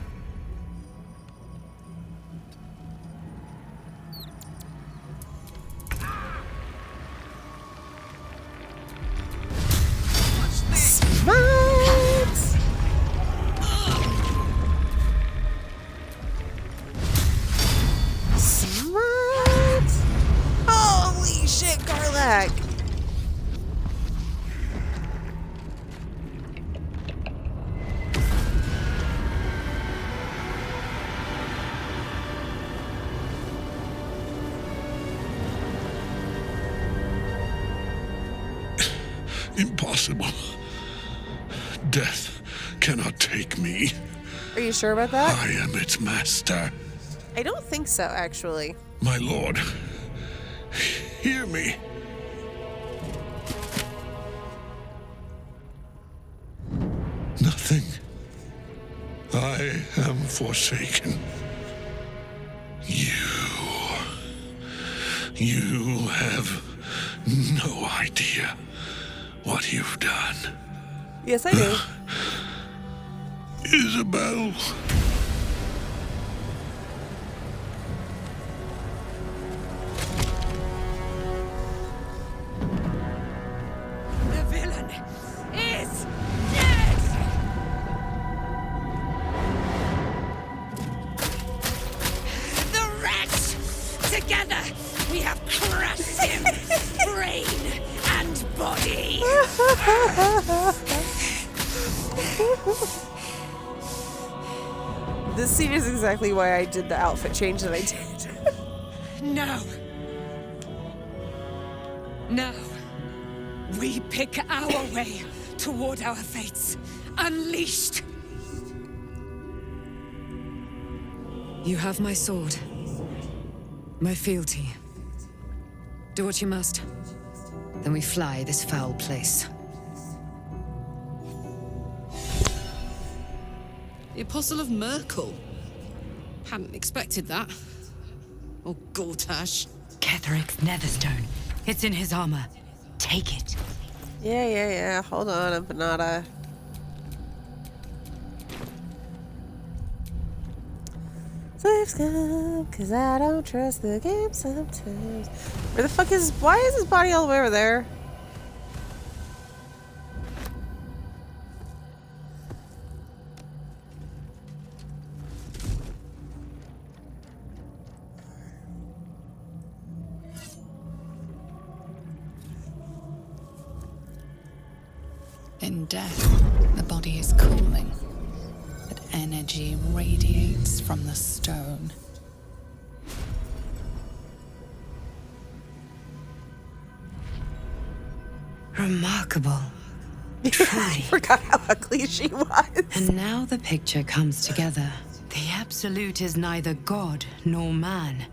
Speaker 2: Smite! Holy shit, Karlach!
Speaker 15: Impossible. Death cannot take me.
Speaker 2: Are you sure about that?
Speaker 15: I am its master.
Speaker 2: I don't think so, actually.
Speaker 15: My lord, hear me. Nothing. I am forsaken. You have no idea what you've done.
Speaker 2: Yes, I do.
Speaker 15: Isobel.
Speaker 18: The villain is dead! The wretch! Together, we have crushed him, brain and body!
Speaker 2: This scene is exactly why I did the outfit change that I did.
Speaker 18: No. No. We pick our way toward our fates. Unleashed.
Speaker 6: You have my sword. My fealty. Do what you must. Then we fly this foul place.
Speaker 18: The Apostle of Merkel. Hadn't expected that. Or Gortash.
Speaker 10: Ketheric's netherstone. It's in his armor. Take it.
Speaker 2: Yeah. Hold on, Empanada. Cliff's gone, cause I don't trust the game sometimes. Where the fuck is... Why is his body all the way over there?
Speaker 1: In death, the body is cooling, but energy radiates from the stone.
Speaker 6: Remarkable.
Speaker 2: I forgot how ugly she was.
Speaker 6: And now the picture comes together. The Absolute is neither god nor man.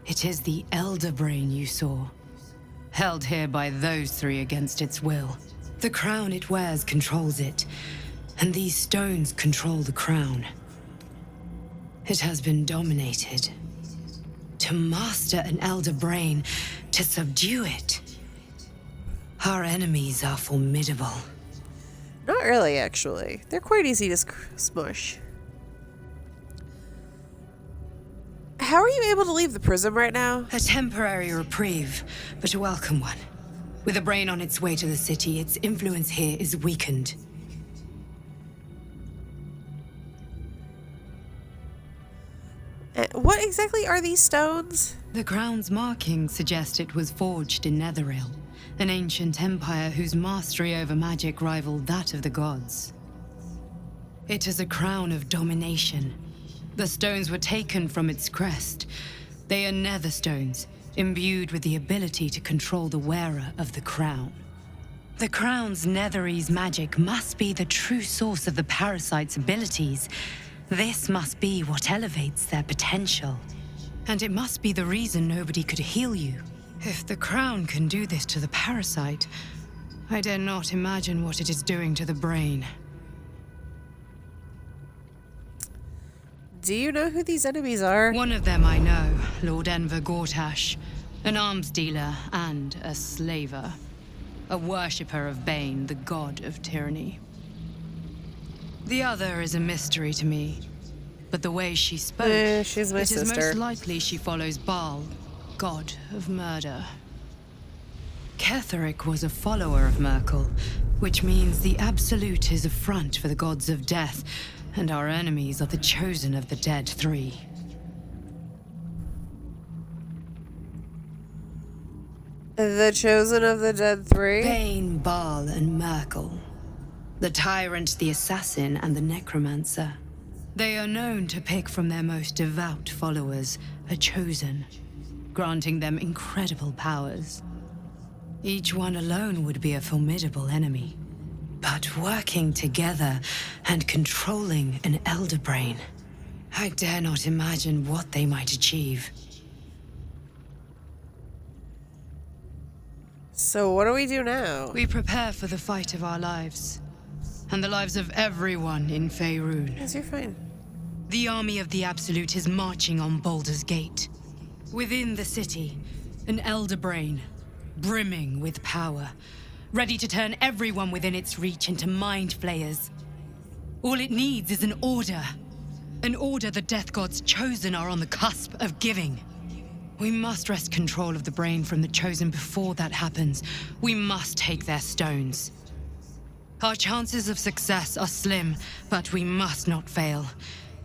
Speaker 6: It is the Elder Brain you saw, held here by those three against its will. The crown it wears controls it, and these stones control the crown. It has been dominated. To master an Elder Brain, to subdue it. Our enemies are formidable.
Speaker 2: Not really, actually. They're quite easy to smush. How are you able to leave the prism right now?
Speaker 6: A temporary reprieve, but a welcome one. With a brain on its way to the city, its influence here is weakened.
Speaker 2: What exactly are these stones?
Speaker 6: The crown's markings suggest it was forged in Netheril, an ancient empire whose mastery over magic rivaled that of the gods. It is a crown of domination. The stones were taken from its crest. They are nether stones, imbued with the ability to control the wearer of the crown. The crown's Netherese magic must be the true source of the parasite's abilities. This must be what elevates their potential. And it must be the reason nobody could heal you. If the crown can do this to the parasite, I dare not imagine what it is doing to the brain.
Speaker 2: Do you know who these enemies are?
Speaker 6: One of them I know, Lord Enver Gortash, an arms dealer and a slaver. A worshipper of Bane, the god of tyranny. The other is a mystery to me, but the way she spoke,
Speaker 2: she's my
Speaker 6: it is
Speaker 2: sister.
Speaker 6: most likely she follows Baal, god of murder. Ketheric was a follower of Merkel, which means the Absolute is a front for the gods of death, and our enemies are the chosen of the dead three.
Speaker 2: The chosen of the dead three?
Speaker 6: Bane, Baal, and Merkel. The tyrant, the assassin, and the necromancer. They are known to pick from their most devout followers a chosen, granting them incredible powers. Each one alone would be a formidable enemy. But working together and controlling an Elder Brain, I dare not imagine what they might achieve.
Speaker 2: So what do we do now?
Speaker 6: We prepare for the fight of our lives, and the lives of everyone in Faerun.
Speaker 2: Yes, you're fine.
Speaker 6: The army of the Absolute is marching on Baldur's Gate. Within the city, an Elder Brain, brimming with power, ready to turn everyone within its reach into mind flayers. All it needs is an order. An order the Death Gods chosen are on the cusp of giving. We must wrest control of the brain from the chosen before that happens. We must take their stones. Our chances of success are slim, but we must not fail.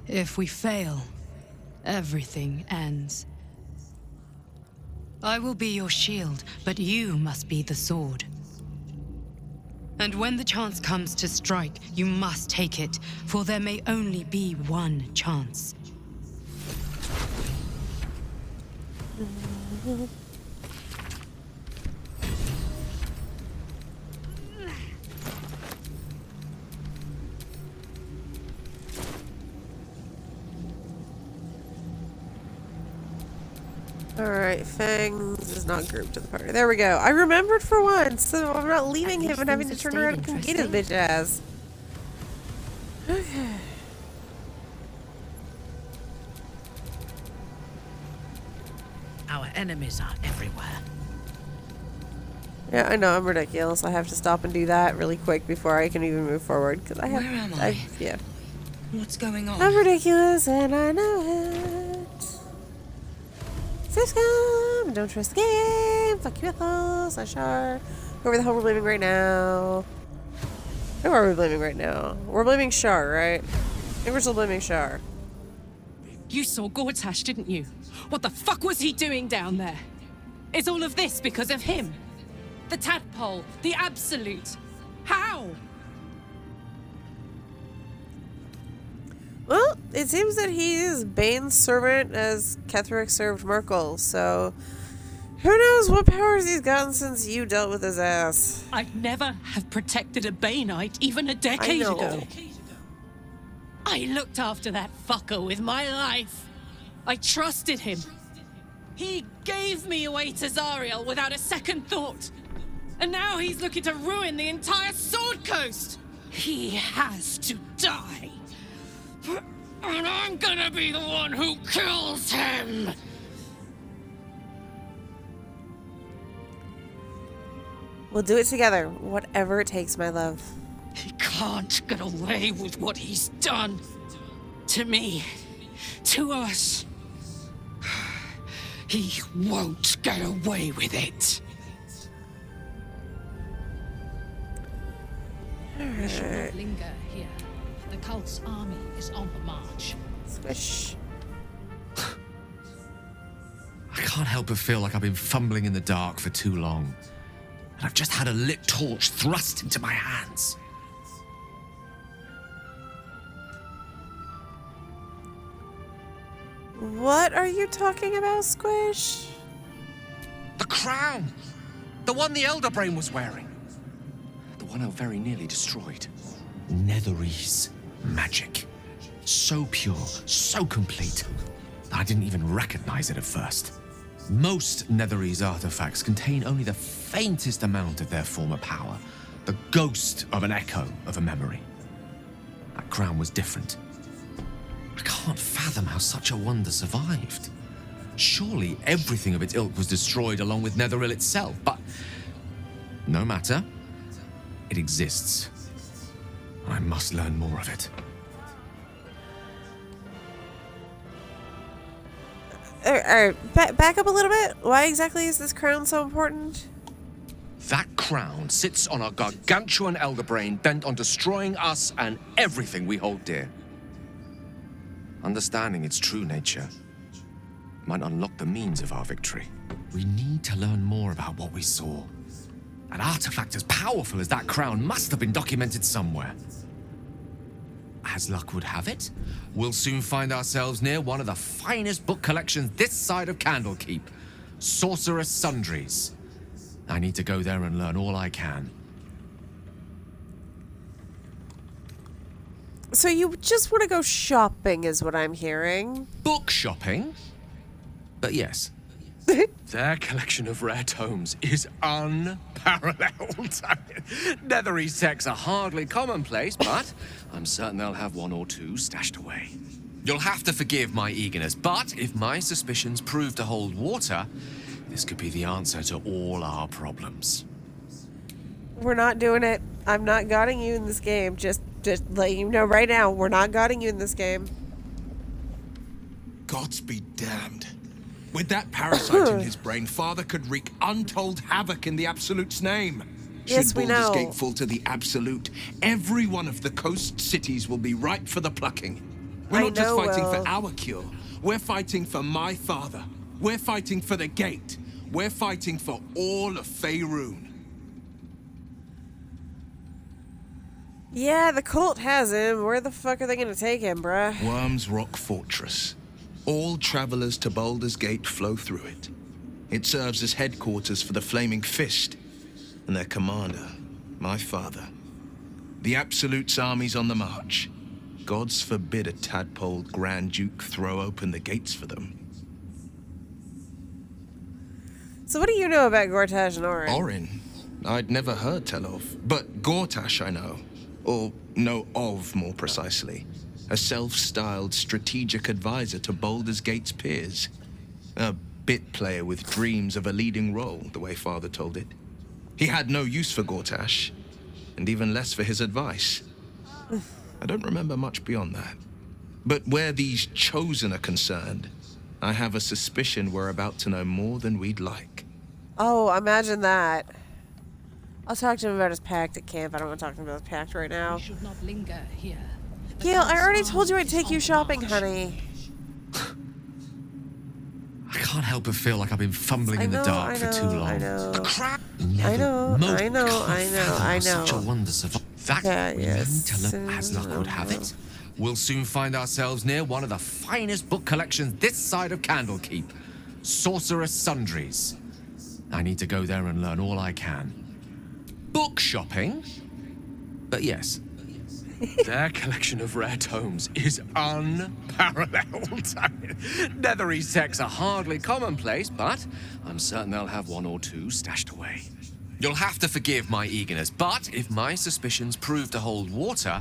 Speaker 6: If we fail, everything ends. I will be your shield, but you must be the sword. And when the chance comes to strike, you must take it, for there may only be one chance.
Speaker 2: Alright, Fangs is not grouped to the party. There we go. I remembered for once, so I'm not leaving him and having to turn around and come get his bitch ass. Okay.
Speaker 8: Our enemies are everywhere.
Speaker 2: Yeah, I know, I'm ridiculous. I have to stop and do that really quick before I can even move forward, because I have...
Speaker 6: Where am I?
Speaker 2: Yeah.
Speaker 6: What's going on?
Speaker 2: I'm ridiculous and I know it. System, don't trust the game. Fuck you, Ethel, / Whoever the hell we're blaming right now. Who are we blaming right now? We're blaming Shar, right? I think we're still blaming Shar.
Speaker 6: You saw Gortash, didn't you? What the fuck was he doing down there? Is all of this because of him? The tadpole, the absolute. How?
Speaker 2: Well, it seems that he is Bane's servant as Ketheric served Merkel, so who knows what powers he's gotten since you dealt with his ass.
Speaker 6: I'd never have protected a Banite even a decade ago. I looked after that fucker with my life. I trusted him. He gave me away to Zariel without a second thought. And now he's looking to ruin the entire Sword Coast. He has to die. And I'm gonna be the one who kills him.
Speaker 2: We'll do it together, whatever it takes, my love.
Speaker 6: He can't get away with what he's done. To me. To us. He won't get away with it.
Speaker 8: We should not linger here. The cult's army is on the march.
Speaker 2: Squish.
Speaker 9: I can't help but feel like I've been fumbling in the dark for too long. And I've just had a lit torch thrust into my hands.
Speaker 2: What are you talking about, Squish?
Speaker 9: The crown! The one the Elder Brain was wearing. The one I very nearly destroyed. Netherese magic. So pure, so complete, that I didn't even recognize it at first. Most Netherese artifacts contain only the faintest amount of their former power, the ghost of an echo of a memory. That crown was different. I can't fathom how such a wonder survived. Surely everything of its ilk was destroyed along with Netheril itself, but no matter. It exists. I must learn more of it.
Speaker 2: Alright, back up a little bit. Why exactly is this crown so important?
Speaker 9: That crown sits on a gargantuan elder brain bent on destroying us and everything we hold dear. Understanding its true nature might unlock the means of our victory. We need to learn more about what we saw. An artifact as powerful as that crown must have been documented somewhere. As luck would have it, we'll soon find ourselves near one of the finest book collections this side of Candlekeep, Sorcerous Sundries. I need to go there and learn all I can.
Speaker 2: So you just want to go shopping is what I'm hearing.
Speaker 9: Book shopping? But yes. Their collection of rare tomes is unparalleled. Netherese texts are hardly commonplace, but I'm certain they'll have one or two stashed away. You'll have to forgive my eagerness, but if my suspicions prove to hold water, this could be the answer to all our problems.
Speaker 2: We're not doing it. I'm not guarding you in this game. Just letting you know right now, we're not guarding you in this game.
Speaker 4: Gods be damned. With that parasite in his brain, Father could wreak untold havoc in the Absolute's name.
Speaker 2: Yes,
Speaker 4: Should
Speaker 2: we
Speaker 4: Baldur's
Speaker 2: know.
Speaker 4: Gate fall to the Absolute, every one of the coast cities will be ripe for the plucking. We're not just fighting for our cure. We're fighting for my father. We're fighting for the Gate. We're fighting for all of Faerun.
Speaker 2: Yeah, the cult has him. Where the fuck are they gonna take him, bruh?
Speaker 4: Worm's Rock Fortress. All travelers to Baldur's Gate flow through it. It serves as headquarters for the Flaming Fist and their commander, my father. The Absolute's army's on the march. Gods forbid a tadpole Grand Duke throw open the gates for them.
Speaker 2: So what do you know about Gortash and Orin?
Speaker 4: Orin? I'd never heard tell of, but Gortash I know. Or know of, more precisely. A self-styled strategic advisor to Baldur's Gate's peers. A bit player with dreams of a leading role, the way Father told it. He had no use for Gortash, and even less for his advice. I don't remember much beyond that. But where these Chosen are concerned, I have a suspicion we're about to know more than we'd like.
Speaker 2: Oh, imagine that. I'll talk to him about his pact at camp. I don't want to talk to him about his pact right now.
Speaker 8: We should not linger here.
Speaker 2: Gale, I already told you I'd take you shopping, honey.
Speaker 9: I can't help but feel like I've been fumbling in the dark for too long.
Speaker 2: I know.
Speaker 9: The crap.
Speaker 2: I know.
Speaker 9: Such a wonder survive. That
Speaker 2: yes.
Speaker 9: as luck would have it, we'll soon find ourselves near one of the finest book collections this side of Candlekeep, Sorcerous Sundries. I need to go there and learn all I can. Book shopping? But yes, their collection of rare tomes is unparalleled. Netherese texts are hardly commonplace, but I'm certain they'll have one or two stashed away. You'll have to forgive my eagerness, but if my suspicions prove to hold water,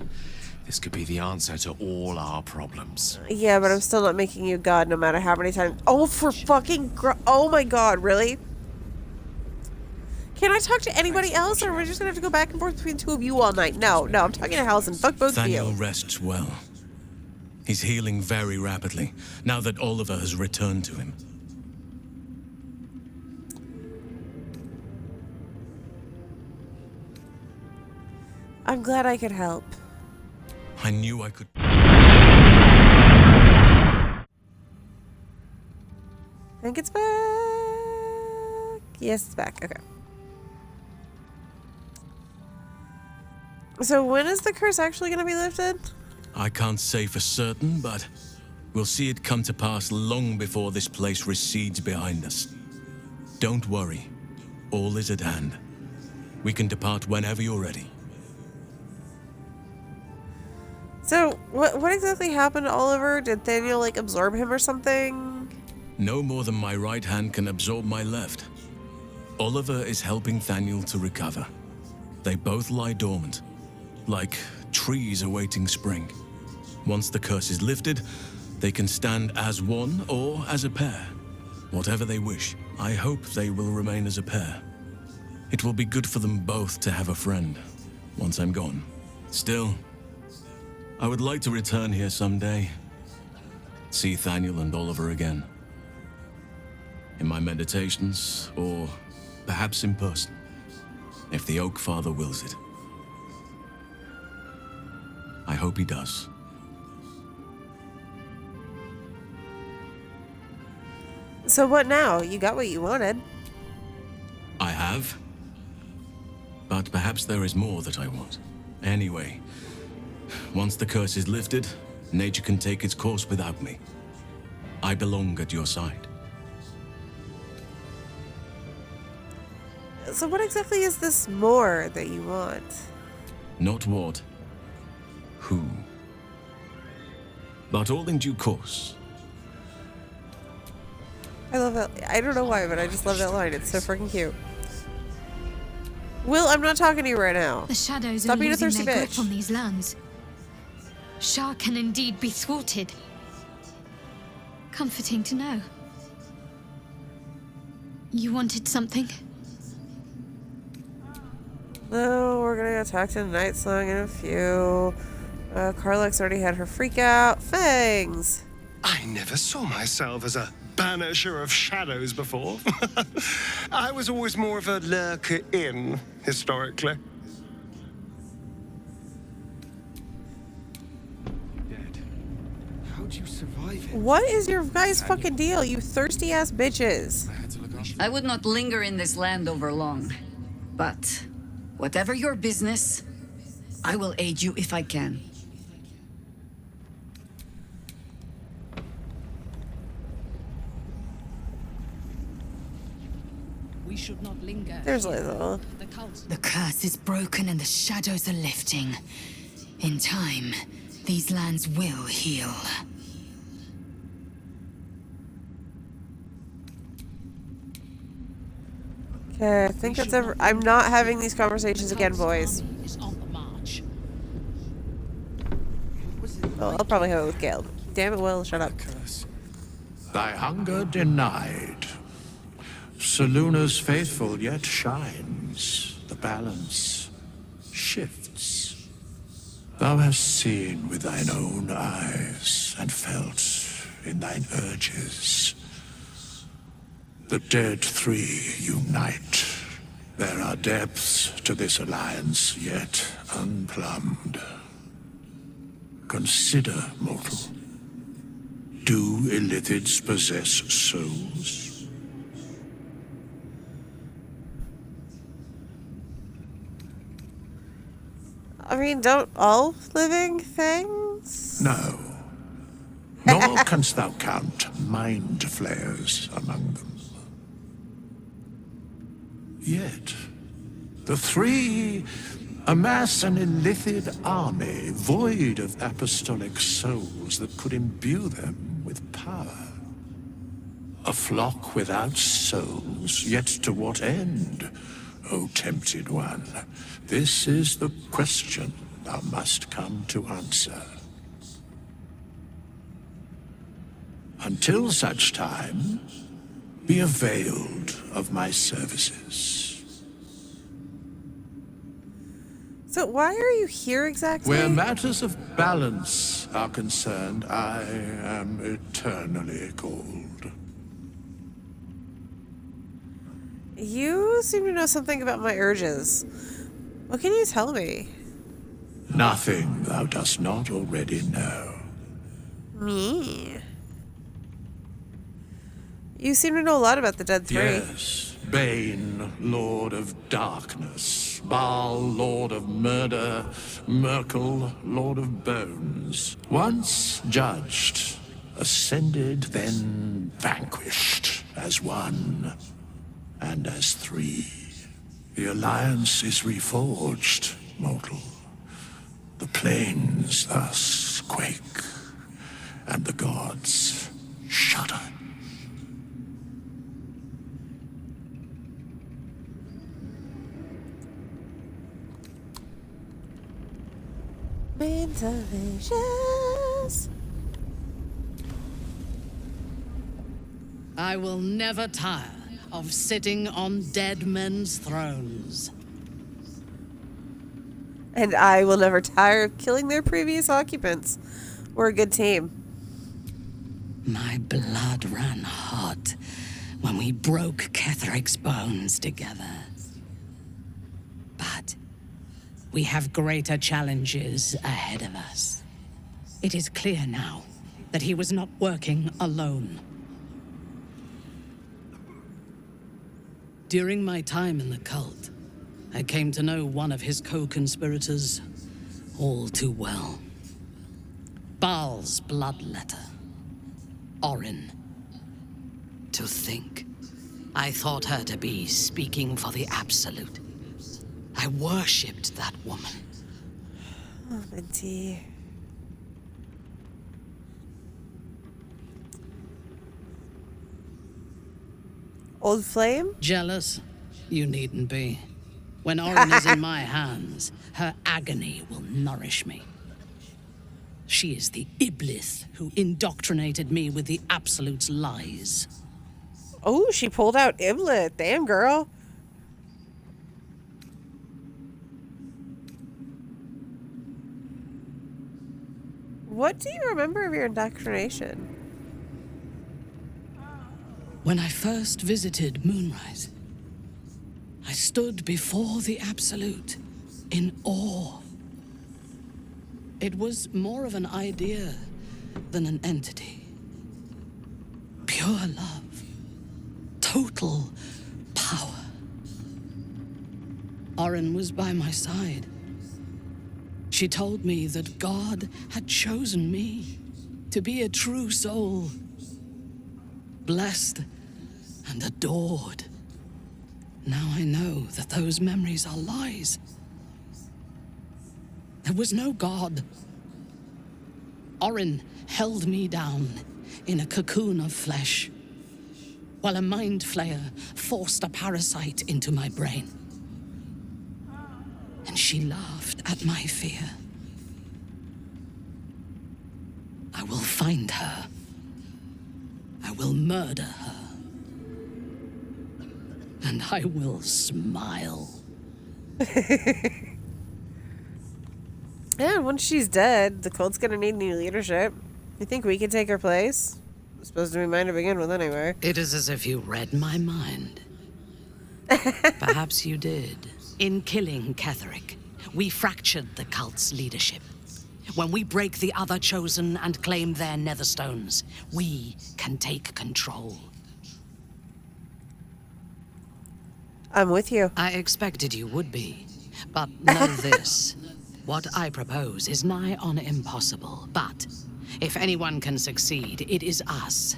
Speaker 9: this could be the answer to all our problems.
Speaker 2: Yeah, but I'm still not making you God no matter how many times. Oh, for fucking oh my god, really? Can I talk to anybody else, or are we just gonna have to go back and forth between two of you all night? No, I'm talking to Halsin. Fuck both of you.
Speaker 7: Thaniel rests well. He's healing very rapidly, now that Oliver has returned to him.
Speaker 2: I'm glad I could help.
Speaker 7: I knew I could.
Speaker 2: I think it's back. Yes, it's back. Okay. So when is the curse actually going to be lifted?
Speaker 7: I can't say for certain, but we'll see it come to pass long before this place recedes behind us. Don't worry. All is at hand. We can depart whenever you're ready.
Speaker 2: So, what exactly happened to Oliver? Did Thaniel, like, absorb him or something?
Speaker 7: No more than my right hand can absorb my left. Oliver is helping Thaniel to recover. They both lie dormant, like trees awaiting spring. Once the curse is lifted, they can stand as one or as a pair. Whatever they wish, I hope they will remain as a pair. It will be good for them both to have a friend, once I'm gone. Still, I would like to return here someday. See Thaniel and Oliver again. In my meditations, or perhaps in person, if the Oak Father wills it. I hope he does.
Speaker 2: So what now? You got what you wanted.
Speaker 7: I have. But perhaps there is more that I want. Anyway, once the curse is lifted, nature can take its course without me. I belong at your side.
Speaker 2: So what exactly is this more that you want?
Speaker 7: Not what, who. But all in due course.
Speaker 2: I love that. I don't know why, but I just love that line. It's so freaking cute. Wyll, I'm not talking to you right now.
Speaker 19: The shadows
Speaker 2: Stop
Speaker 19: are
Speaker 2: being a
Speaker 19: losing
Speaker 2: thirsty
Speaker 19: their grip
Speaker 2: bitch.
Speaker 19: on these lands. Shah can indeed be thwarted. Comforting to know. You wanted something?
Speaker 2: No, we're gonna go talk to Nightsong in a few. Karlach's already had her freak out. Fangs!
Speaker 3: I never saw myself as a banisher of shadows before. I was always more of a lurker in, historically.
Speaker 20: How'd you survive it?
Speaker 2: What is your guys' fucking deal, you thirsty ass bitches?
Speaker 11: I would not linger in this land over long. But whatever your business, I will aid you if I can.
Speaker 8: We should not linger.
Speaker 2: There's Lizzle.
Speaker 10: The curse is broken and the shadows are lifting. In time, these lands will heal.
Speaker 2: Okay, I think that's ever. I'm not having these conversations again, boys. Oh, I'll probably have it with Gale. Damn it, Wyll, shut up.
Speaker 15: Thy hunger denied. Seluna's faithful yet shines. The balance shifts. Thou hast seen with thine own eyes and felt in thine urges. The dead three unite. There are depths to this alliance yet unplumbed. Consider, mortal. Do illithids possess souls?
Speaker 2: I mean, don't all living things?
Speaker 15: No. Nor canst thou count mind flayers among them. Yet, the three amass an illithid army void of apostolic souls that could imbue them with power. A flock without souls, yet to what end, O tempted one? This is the question thou must come to answer. Until such time, be availed of my services.
Speaker 2: So why are you here exactly?
Speaker 15: Where matters of balance are concerned, I am eternally cold.
Speaker 2: You seem to know something about my urges. What can you tell me?
Speaker 15: Nothing thou dost not already know.
Speaker 2: Me? You seem to know a lot about the Dead Three.
Speaker 15: Yes, Bane, Lord of Darkness, Baal, Lord of Murder, Merkel, Lord of Bones. Once judged, ascended, then vanquished as one and as three. The alliance is reforged, mortal. The plains thus quake, and the gods shudder.
Speaker 2: Delicious.
Speaker 8: I will never tire of sitting on dead men's thrones.
Speaker 2: And I will never tire of killing their previous occupants. We're a good team.
Speaker 8: My blood ran hot when we broke Ketheric's bones together. But we have greater challenges ahead of us. It is clear now that he was not working alone. During my time in the cult, I came to know one of his co-conspirators all too well. Baal's bloodletter. Orin. To think, I thought her to be speaking for the Absolute. I worshipped that woman.
Speaker 2: Oh, Minty. Old flame?
Speaker 8: Jealous? You needn't be. When Orin is in my hands, her agony will nourish me. She is the Iblis who indoctrinated me with the Absolute's lies.
Speaker 2: Oh, she pulled out Iblis. Damn, girl. What do you remember of your indoctrination?
Speaker 8: When I first visited Moonrise, I stood before the Absolute in awe. It was more of an idea than an entity. Pure love. Total power. Orin was by my side. She told me that God had chosen me to be a true soul. Blessed and adored. Now I know that those memories are lies. There was no God. Orin held me down in a cocoon of flesh, while a mind flayer forced a parasite into my brain. And she laughed at my fear. I will find her. I will murder her. And I will smile.
Speaker 2: Yeah, once she's dead, the cult's gonna need new leadership. You think we could take her place? It was supposed to be mine to begin with anyway.
Speaker 8: It is as if you read my mind. Perhaps you did. In killing Ketheric, we fractured the cult's leadership. When we break the other chosen and claim their netherstones, we can take control.
Speaker 2: I'm with you.
Speaker 8: I expected you would be. But know this. What I propose is nigh on impossible. But if anyone can succeed, it is us.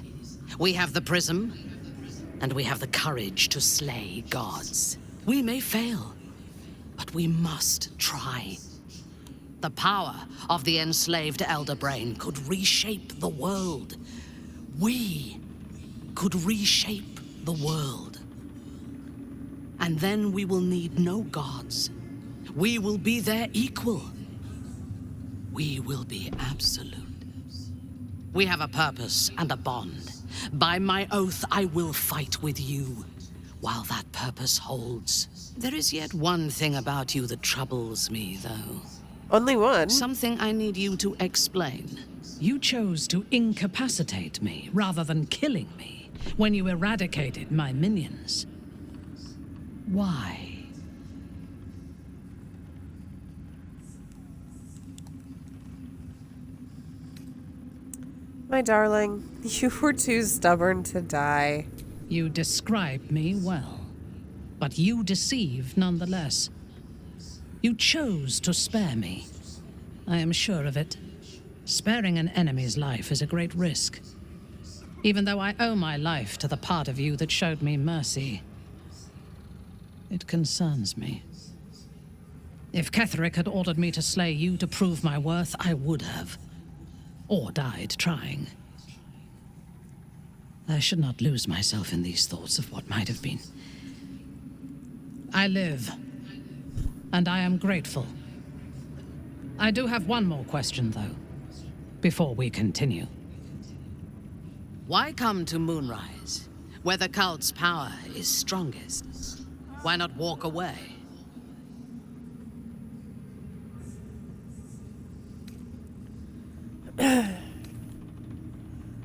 Speaker 8: We have the prism, and we have the courage to slay gods. We may fail, but we must try. The power of the enslaved Elder Brain could reshape the world. We could reshape the world. And then we will need no gods. We will be their equal. We will be absolute. We have a purpose and a bond. By my oath, I will fight with you while that purpose holds. There is yet one thing about you that troubles me, though.
Speaker 2: Only one?
Speaker 8: Something I need you to explain.
Speaker 5: You chose to incapacitate me rather than killing me when you eradicated my minions. Why?
Speaker 2: My darling, you were too stubborn to die.
Speaker 5: You described me well, but you deceived nonetheless. You chose to spare me. I am sure of it. Sparing an enemy's life is a great risk. Even though I owe my life to the part of you that showed me mercy, it concerns me. If Ketheric had ordered me to slay you to prove my worth, I would have. Or died trying. I should not lose myself in these thoughts of what might have been. I live, and I am grateful. I do have one more question, though, before we continue.
Speaker 8: Why come to Moonrise, where the cult's power is strongest? Why not walk away?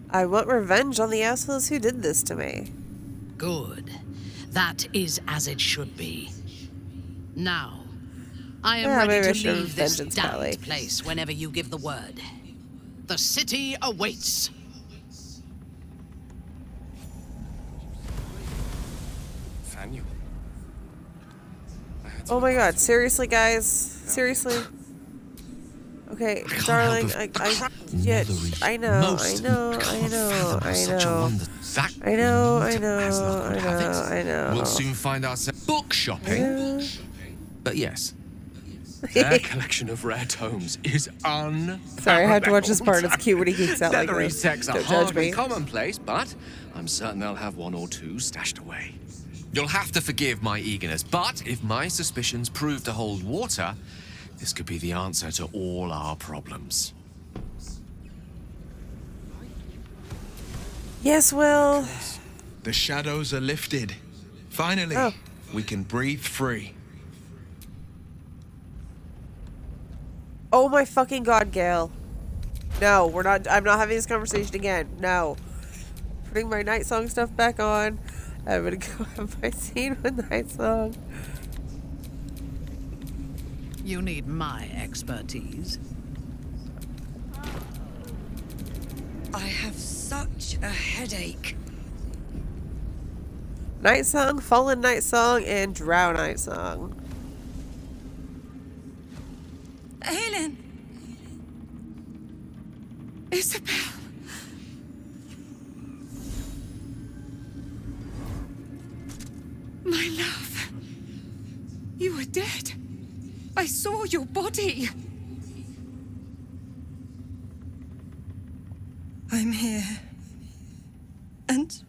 Speaker 2: I want revenge on the assholes who did this to me.
Speaker 8: Good. That is as it should be. Now, I am ready to leave this damned place whenever you give the word. The city awaits.
Speaker 9: Thaniel.
Speaker 2: Oh my god, seriously, guys? Seriously? Okay, darling, I know.
Speaker 9: We'll soon find ourselves book shopping. But yes, their collection of rare tomes is unparalleled.
Speaker 2: Sorry, I had to watch this part. It's cute when he geeks out like
Speaker 9: Leathery
Speaker 2: this.
Speaker 9: texts are
Speaker 2: Don't judge
Speaker 9: hardly
Speaker 2: me.
Speaker 9: commonplace, but I'm certain they'll have one or two stashed away. You'll have to forgive my eagerness, but if my suspicions prove to hold water, this could be the answer to all our problems.
Speaker 2: Yes, Wyll.
Speaker 4: The shadows are lifted. Finally, we can breathe free.
Speaker 2: Oh my fucking god, Gale. No, I'm not having this conversation again. No. Putting my night song stuff back on. I'm gonna go have my scene with night song.
Speaker 8: You need my expertise.
Speaker 20: I have such a headache.
Speaker 2: Night song, fallen night song, and drow night song.
Speaker 20: Aylin! Isobel! My love. You were dead. I saw your body. I'm here. And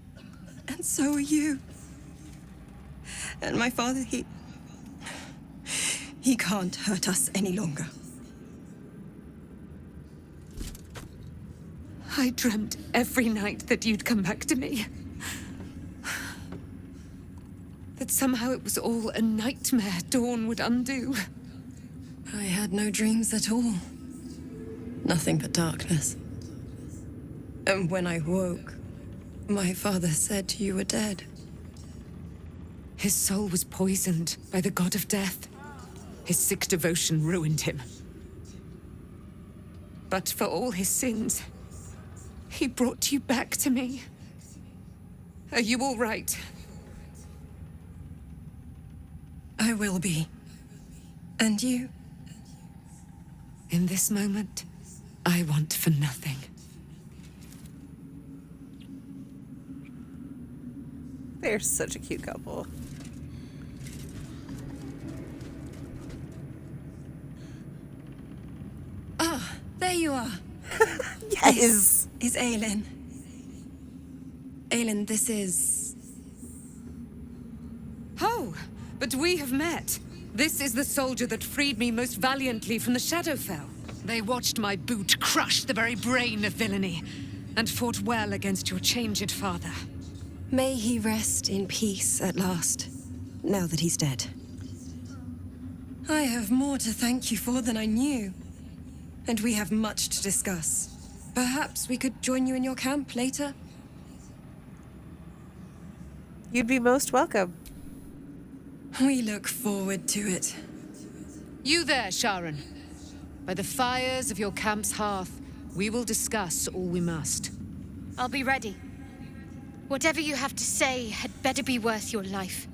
Speaker 20: so are you. And my father, he can't hurt us any longer.
Speaker 18: I dreamt every night that you'd come back to me. That somehow it was all a nightmare Dawn would undo.
Speaker 6: I had no dreams at all. Nothing but darkness. And when I woke, my father said you were dead.
Speaker 20: His soul was poisoned by the god of death. His sick devotion ruined him. But for all his sins, he brought you back to me. Are you all right?
Speaker 6: I will be. And you?
Speaker 20: In this moment, I want for nothing.
Speaker 2: They're such a cute couple.
Speaker 6: Ah, there you are.
Speaker 2: Yes.
Speaker 6: This is Aylin. Aylin, this is...
Speaker 20: Oh, but we have met. This is the soldier that freed me most valiantly from the Shadowfell. They watched my boot crush the very brain of villainy, and fought well against your changed father.
Speaker 6: May he rest in peace at last, now that he's dead. I have more to thank you for than I knew, and we have much to discuss. Perhaps we could join you in your camp later?
Speaker 2: You'd be most welcome.
Speaker 6: We look forward to it.
Speaker 20: You there, Sharon. By the fires of your camp's hearth, we will discuss all we must.
Speaker 19: I'll be ready. Whatever you have to say had better be worth your life.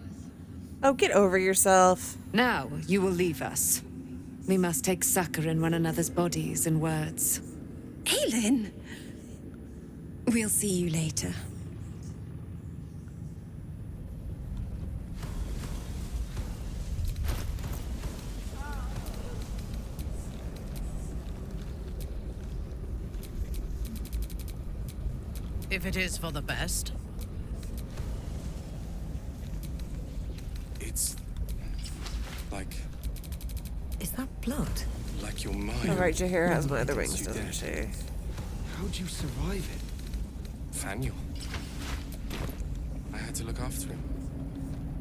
Speaker 2: Oh, get over yourself.
Speaker 20: Now, you will leave us. We must take succor in one another's bodies and words.
Speaker 6: Aylin! We'll see you later.
Speaker 8: If it is for the best.
Speaker 9: It's like
Speaker 6: Is that blood?
Speaker 9: your mind.
Speaker 2: All right, Jaheir has my other wings, doesn't she?
Speaker 9: How'd you survive it? Thaniel. I had to look after him.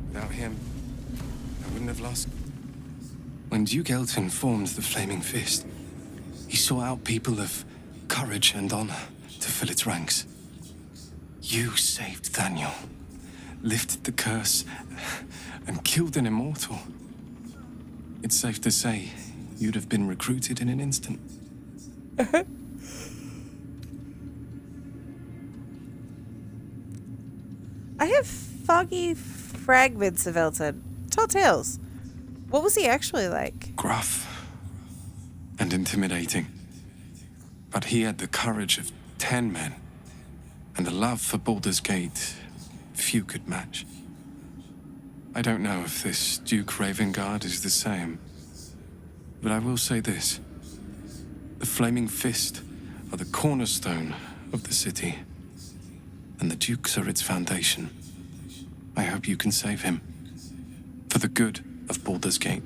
Speaker 9: Without him, I wouldn't have lost. When Duke Elton formed the Flaming Fist, he sought out people of courage and honor to fill its ranks. You saved Thaniel, lifted the curse, and killed an immortal. It's safe to say you'd have been recruited in an instant.
Speaker 2: I have foggy fragments of Elton. Tall tales. What was he actually like?
Speaker 9: Gruff and intimidating. But he had the courage of 10 men, and a love for Baldur's Gate few could match. I don't know if this Duke Ravengard is the same, but I will say this. The Flaming Fist are the cornerstone of the city, and the Dukes are its foundation. I hope you can save him, for the good of Baldur's Gate.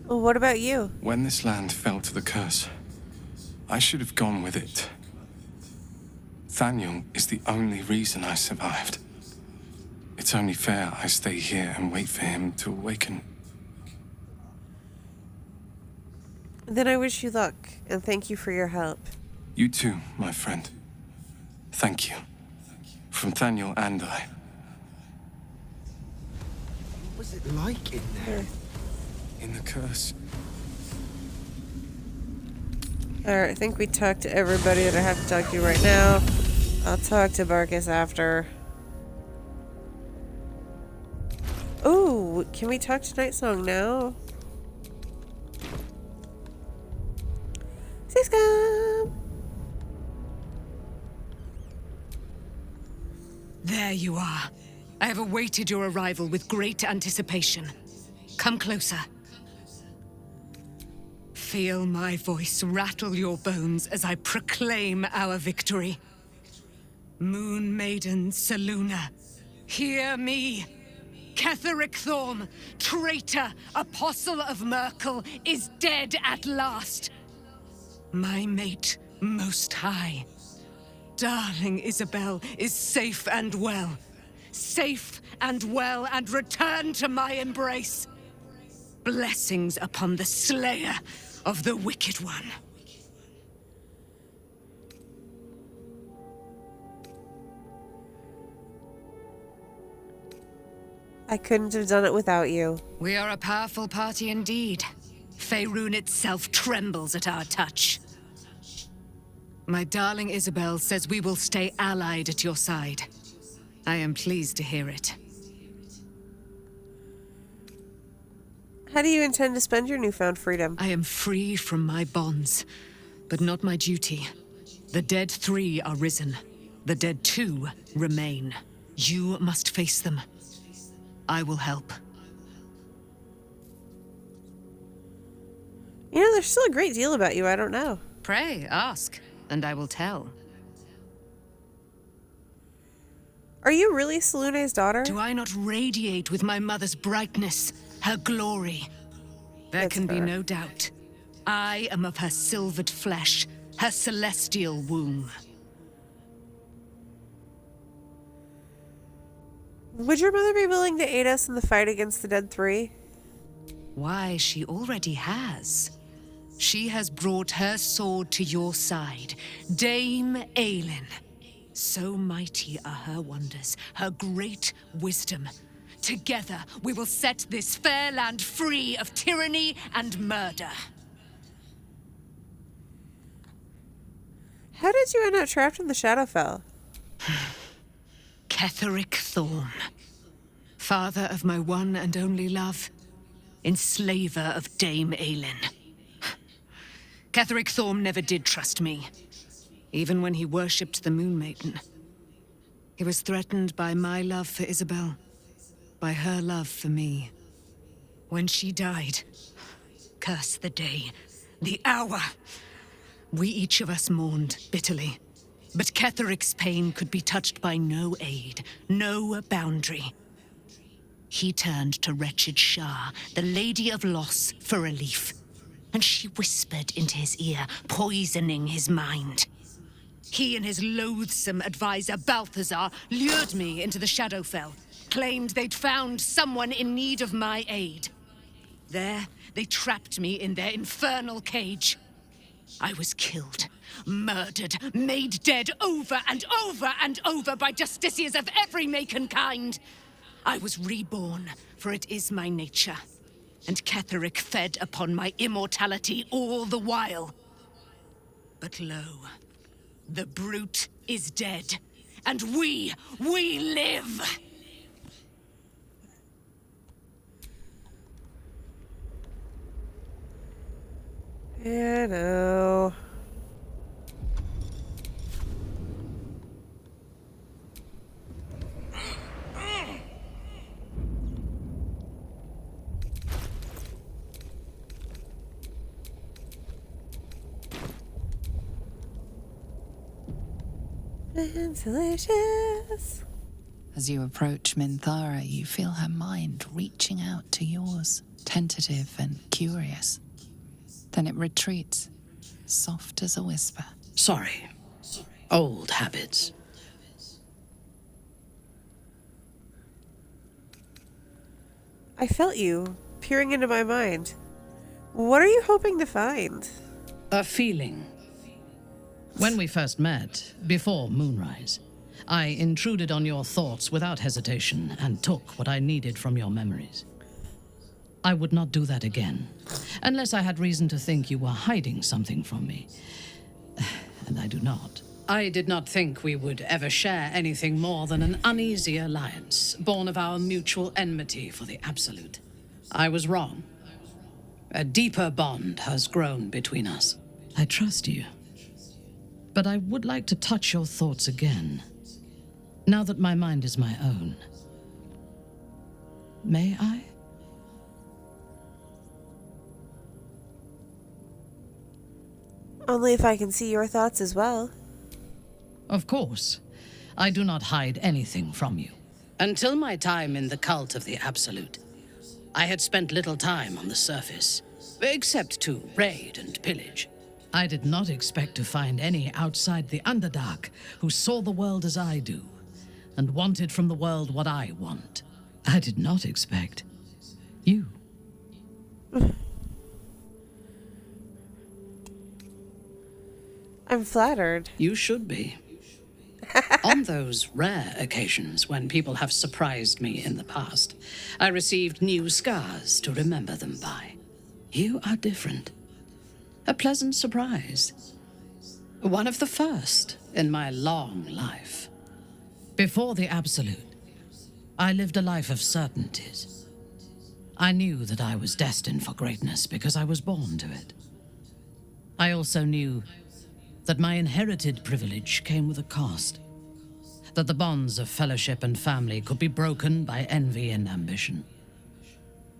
Speaker 2: Well, what about you?
Speaker 9: When this land fell to the curse, I should have gone with it. Thaniel is the only reason I survived. It's only fair I stay here and wait for him to awaken.
Speaker 2: Then I wish you luck, and thank you for your help.
Speaker 9: You too, my friend. Thank you. From Thaniel and I.
Speaker 16: What was it like in there?
Speaker 9: In the curse.
Speaker 2: Alright, I think we talked to everybody that I have to talk to right now. I'll talk to Barkus after. Ooh, can we talk to Night Song now? Siscom!
Speaker 20: There you are. I have awaited your arrival with great anticipation. Come closer. Feel my voice rattle your bones as I proclaim our victory. Moon Maiden Selûne, hear me. Ketheric Thorm, traitor, apostle of Merkel, is dead at last. My mate, Most High, darling Isobel, is safe and well. Safe and well, and returned to my embrace. Blessings upon the slayer of the Wicked One.
Speaker 2: I couldn't have done it without you.
Speaker 20: We are a powerful party indeed. Faerun itself trembles at our touch. My darling Isobel says we will stay allied at your side. I am pleased to hear it.
Speaker 2: How do you intend to spend your newfound freedom?
Speaker 20: I am free from my bonds, but not my duty. The dead 3 are risen. The dead 2 remain. You must face them. I will help.
Speaker 2: You know, there's still a great deal about you I don't know.
Speaker 20: Pray, ask, and I will tell.
Speaker 2: Are you really Selune's daughter?
Speaker 20: Do I not radiate with my mother's brightness, her glory? There can be no doubt. I am of her silvered flesh, her celestial womb.
Speaker 2: Would your mother be willing to aid us in the fight against the dead 3?
Speaker 20: Why, she already has. She has brought her sword to your side, Dame Aylin. So mighty are her wonders, her great wisdom. Together, we will set this fair land free of tyranny and murder.
Speaker 2: How did you end up trapped in the Shadowfell?
Speaker 20: Ketheric Thorm, father of my one and only love, enslaver of Dame Aylin. Ketheric Thorm never did trust me, even when he worshipped the Moon Maiden. He was threatened by my love for Isobel, by her love for me. When she died, curse the day, the hour, we each of us mourned bitterly. But Ketheric's pain could be touched by no aid, no boundary. He turned to wretched Shah, the Lady of Loss, for relief. And she whispered into his ear, poisoning his mind. He and his loathsome advisor, Balthazar, lured me into the Shadowfell, claimed they'd found someone in need of my aid. There, they trapped me in their infernal cage. I was killed, murdered, made dead over and over and over by justiciars of every make and kind. I was reborn, for it is my nature. And Ketheric fed upon my immortality all the while. But lo, the brute is dead, and we live!
Speaker 2: Yeah, no. It's delicious.
Speaker 1: As you approach Minthara, you feel her mind reaching out to yours, tentative and curious. Then it retreats, soft as a whisper.
Speaker 8: Sorry. Old habits.
Speaker 2: I felt you peering into my mind. What are you hoping to find?
Speaker 8: A feeling. When we first met, before moonrise, I intruded on your thoughts without hesitation and took what I needed from your memories. I would not do that again, unless I had reason to think you were hiding something from me. And I do not. I did not think we would ever share anything more than an uneasy alliance, born of our mutual enmity for the Absolute. I was wrong. A deeper bond has grown between us. I trust you. But I would like to touch your thoughts again, now that my mind is my own. May I?
Speaker 2: Only if I can see your thoughts as well.
Speaker 8: Of course. I do not hide anything from you. Until my time in the cult of the Absolute, I had spent little time on the surface, except to raid and pillage. I did not expect to find any outside the Underdark who saw the world as I do, and wanted from the world what I want. I did not expect you.
Speaker 2: I'm flattered.
Speaker 8: You should be. On those rare occasions when people have surprised me in the past, I received new scars to remember them by. You are different. A pleasant surprise. One of the first in my long life. Before the Absolute, I lived a life of certainties. I knew that I was destined for greatness because I was born to it. I also knew that my inherited privilege came with a cost. That the bonds of fellowship and family could be broken by envy and ambition.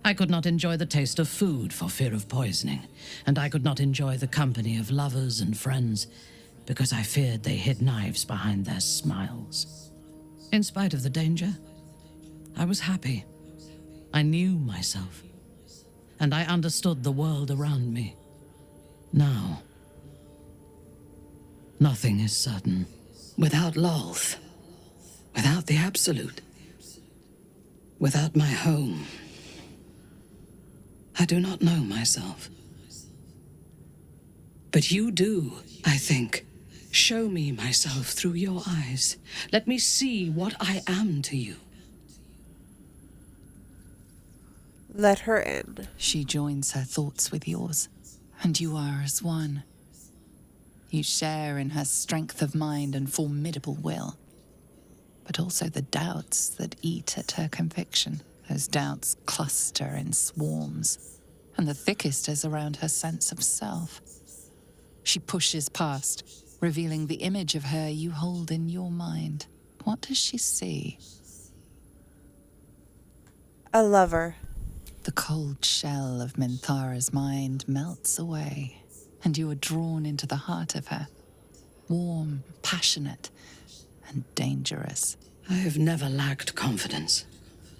Speaker 8: I could not enjoy the taste of food for fear of poisoning, and I could not enjoy the company of lovers and friends because I feared they hid knives behind their smiles. In spite of the danger, I was happy. I knew myself, and I understood the world around me. Now, nothing is certain. Without Lolth, without the Absolute, without my home, I do not know myself. But you do, I think. Show me myself through your eyes. Let me see what I am to you.
Speaker 2: Let her in.
Speaker 1: She joins her thoughts with yours, and you are as one. You share in her strength of mind and formidable will, but also the doubts that eat at her conviction. Those doubts cluster in swarms, and the thickest is around her sense of self. She pushes past, revealing the image of her you hold in your mind. What does she see?
Speaker 2: A lover.
Speaker 1: The cold shell of Minthara's mind melts away, and you are drawn into the heart of her. Warm, passionate, and dangerous.
Speaker 8: I have never lacked confidence,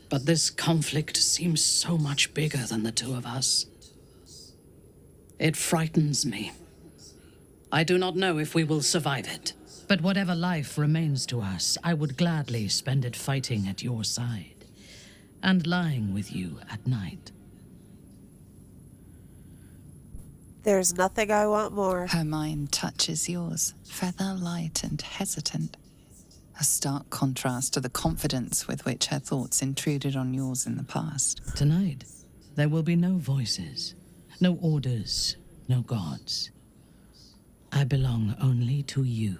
Speaker 8: but this conflict seems so much bigger than the two of us. It frightens me. I do not know if we will survive it, but whatever life remains to us, I would gladly spend it fighting at your side and lying with you at night.
Speaker 2: There's nothing I want more.
Speaker 1: Her mind touches yours, feather light and hesitant. A stark contrast to the confidence with which her thoughts intruded on yours in the past.
Speaker 8: Tonight, there will be no voices, no orders, no gods. I belong only to you.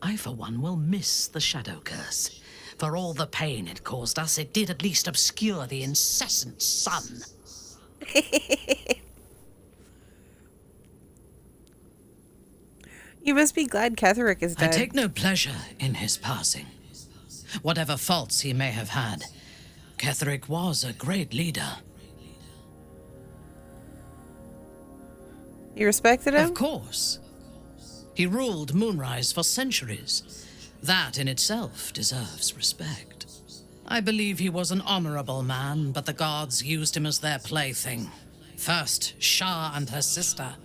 Speaker 8: I, for one, will miss the Shadow Curse. For all the pain it caused us, it did at least obscure the incessant sun.
Speaker 2: You must be glad Ketheric is dead.
Speaker 8: I take no pleasure in his passing. Whatever faults he may have had, Ketheric was a great leader.
Speaker 2: You respected him?
Speaker 8: Of course. He ruled Moonrise for centuries. That in itself deserves respect. I believe he was an honorable man, but the gods used him as their plaything. First, Shah and her sister,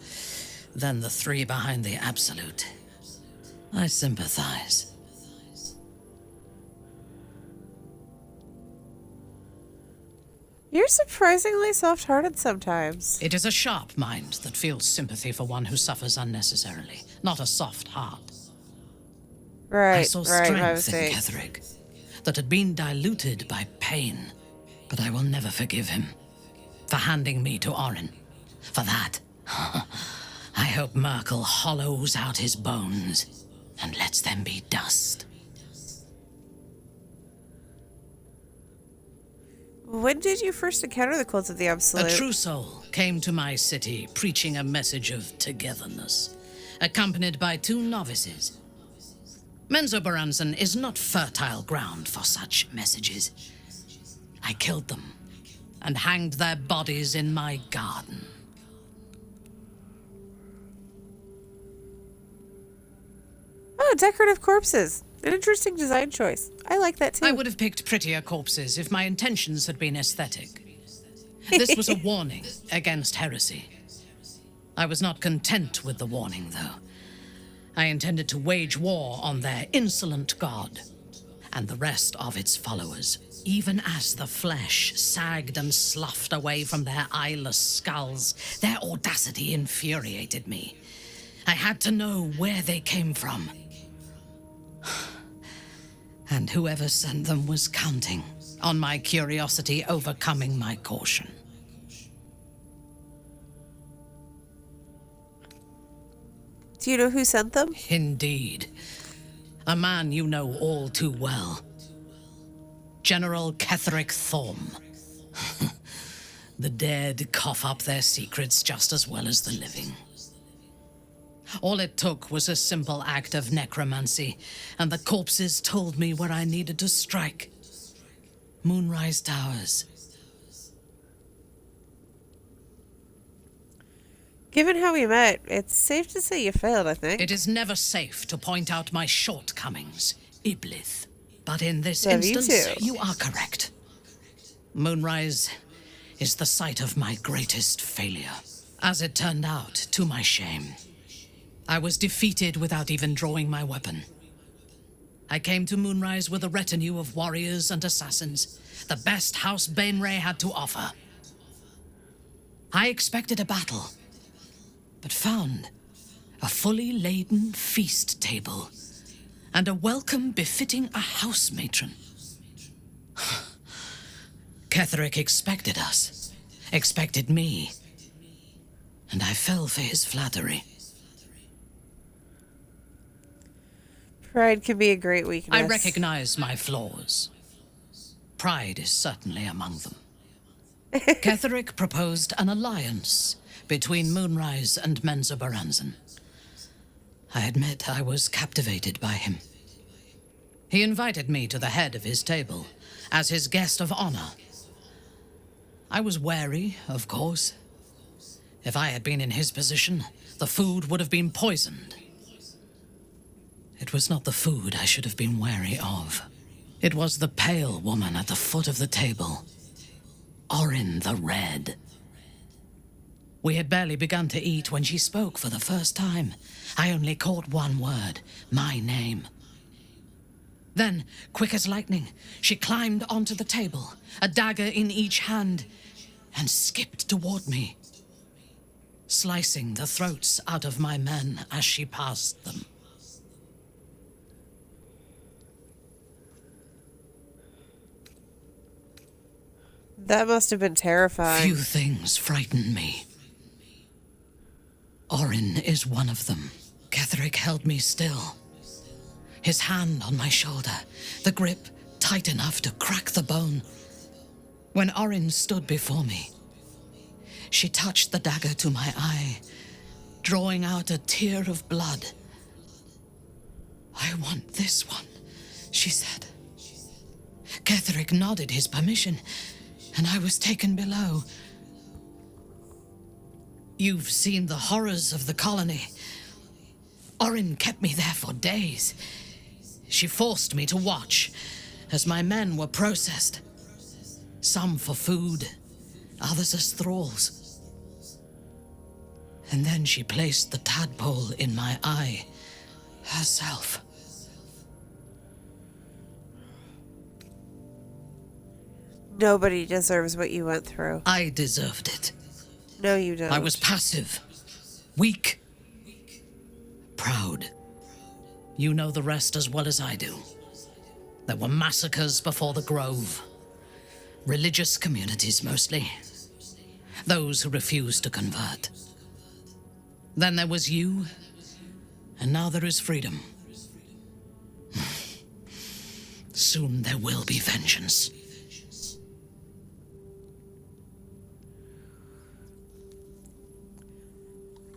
Speaker 8: then the three behind the Absolute. I sympathize.
Speaker 2: You're surprisingly soft-hearted sometimes.
Speaker 8: It is a sharp mind that feels sympathy for one who suffers unnecessarily, not a soft heart.
Speaker 2: Right,
Speaker 8: I saw
Speaker 2: my
Speaker 8: strength in
Speaker 2: mistake.
Speaker 8: Ketheric that had been diluted by pain, but I will never forgive him for handing me to Orin. For that, I hope Merkel hollows out his bones and lets them be dust.
Speaker 2: When did you first encounter the cult of the Absolute?
Speaker 8: A true soul came to my city preaching a message of togetherness, accompanied by 2 novices. Menzoberranzan is not fertile ground for such messages. I killed them and hanged their bodies in my garden.
Speaker 2: Oh, decorative corpses. An interesting design choice. I like that too.
Speaker 8: I would have picked prettier corpses if my intentions had been aesthetic. This was a warning against heresy. I was not content with the warning, though. I intended to wage war on their insolent god, and the rest of its followers, even as the flesh sagged and sloughed away from their eyeless skulls. Their audacity infuriated me. I had to know where they came from. And whoever sent them was counting on my curiosity overcoming my caution.
Speaker 2: Do you know who sent them?
Speaker 8: Indeed. A man you know all too well. General Ketheric Thorm. The dead cough up their secrets just as well as the living. All it took was a simple act of necromancy, and the corpses told me where I needed to strike. Moonrise Towers.
Speaker 2: Given how we met, it's safe to say you failed, I think.
Speaker 8: It is never safe to point out my shortcomings, Iblith. But in this
Speaker 2: Love you
Speaker 8: instance,
Speaker 2: too.
Speaker 8: you are correct. Moonrise is the site of my greatest failure. As it turned out, to my shame, I was defeated without even drawing my weapon. I came to Moonrise with a retinue of warriors and assassins, the best House Bainray had to offer. I expected a battle, but found a fully laden feast table and a welcome befitting a house matron. Ketheric expected us, expected me, and I fell for his flattery.
Speaker 2: Pride can be a great weakness.
Speaker 8: I recognize my flaws. Pride is certainly among them. Ketheric proposed an alliance between Moonrise and Menzoberranzan. I admit I was captivated by him. He invited me to the head of his table as his guest of honor. I was wary, of course. If I had been in his position, the food would have been poisoned. It was not the food I should have been wary of. It was the pale woman at the foot of the table. Orin the Red. We had barely begun to eat when she spoke for the first time. I only caught one word, my name. Then, quick as lightning, she climbed onto the table, a dagger in each hand, and skipped toward me, slicing the throats out of my men as she passed them.
Speaker 2: That must have been terrifying.
Speaker 8: Few things frighten me. Orin is one of them. Ketheric held me still. His hand on my shoulder, the grip tight enough to crack the bone. When Orin stood before me, she touched the dagger to my eye, drawing out a tear of blood. "I want this one," she said. Ketheric nodded his permission, and I was taken below. You've seen the horrors of the colony. Orin kept me there for days. She forced me to watch as my men were processed. Some for food, others as thralls. And then she placed the tadpole in my eye herself.
Speaker 2: Nobody deserves what you went through.
Speaker 8: I deserved it.
Speaker 2: No, you don't.
Speaker 8: I was passive, weak, proud. You know the rest as well as I do. There were massacres before the Grove. Religious communities, mostly. Those who refused to convert. Then there was you, and now there is freedom. Soon there will be vengeance.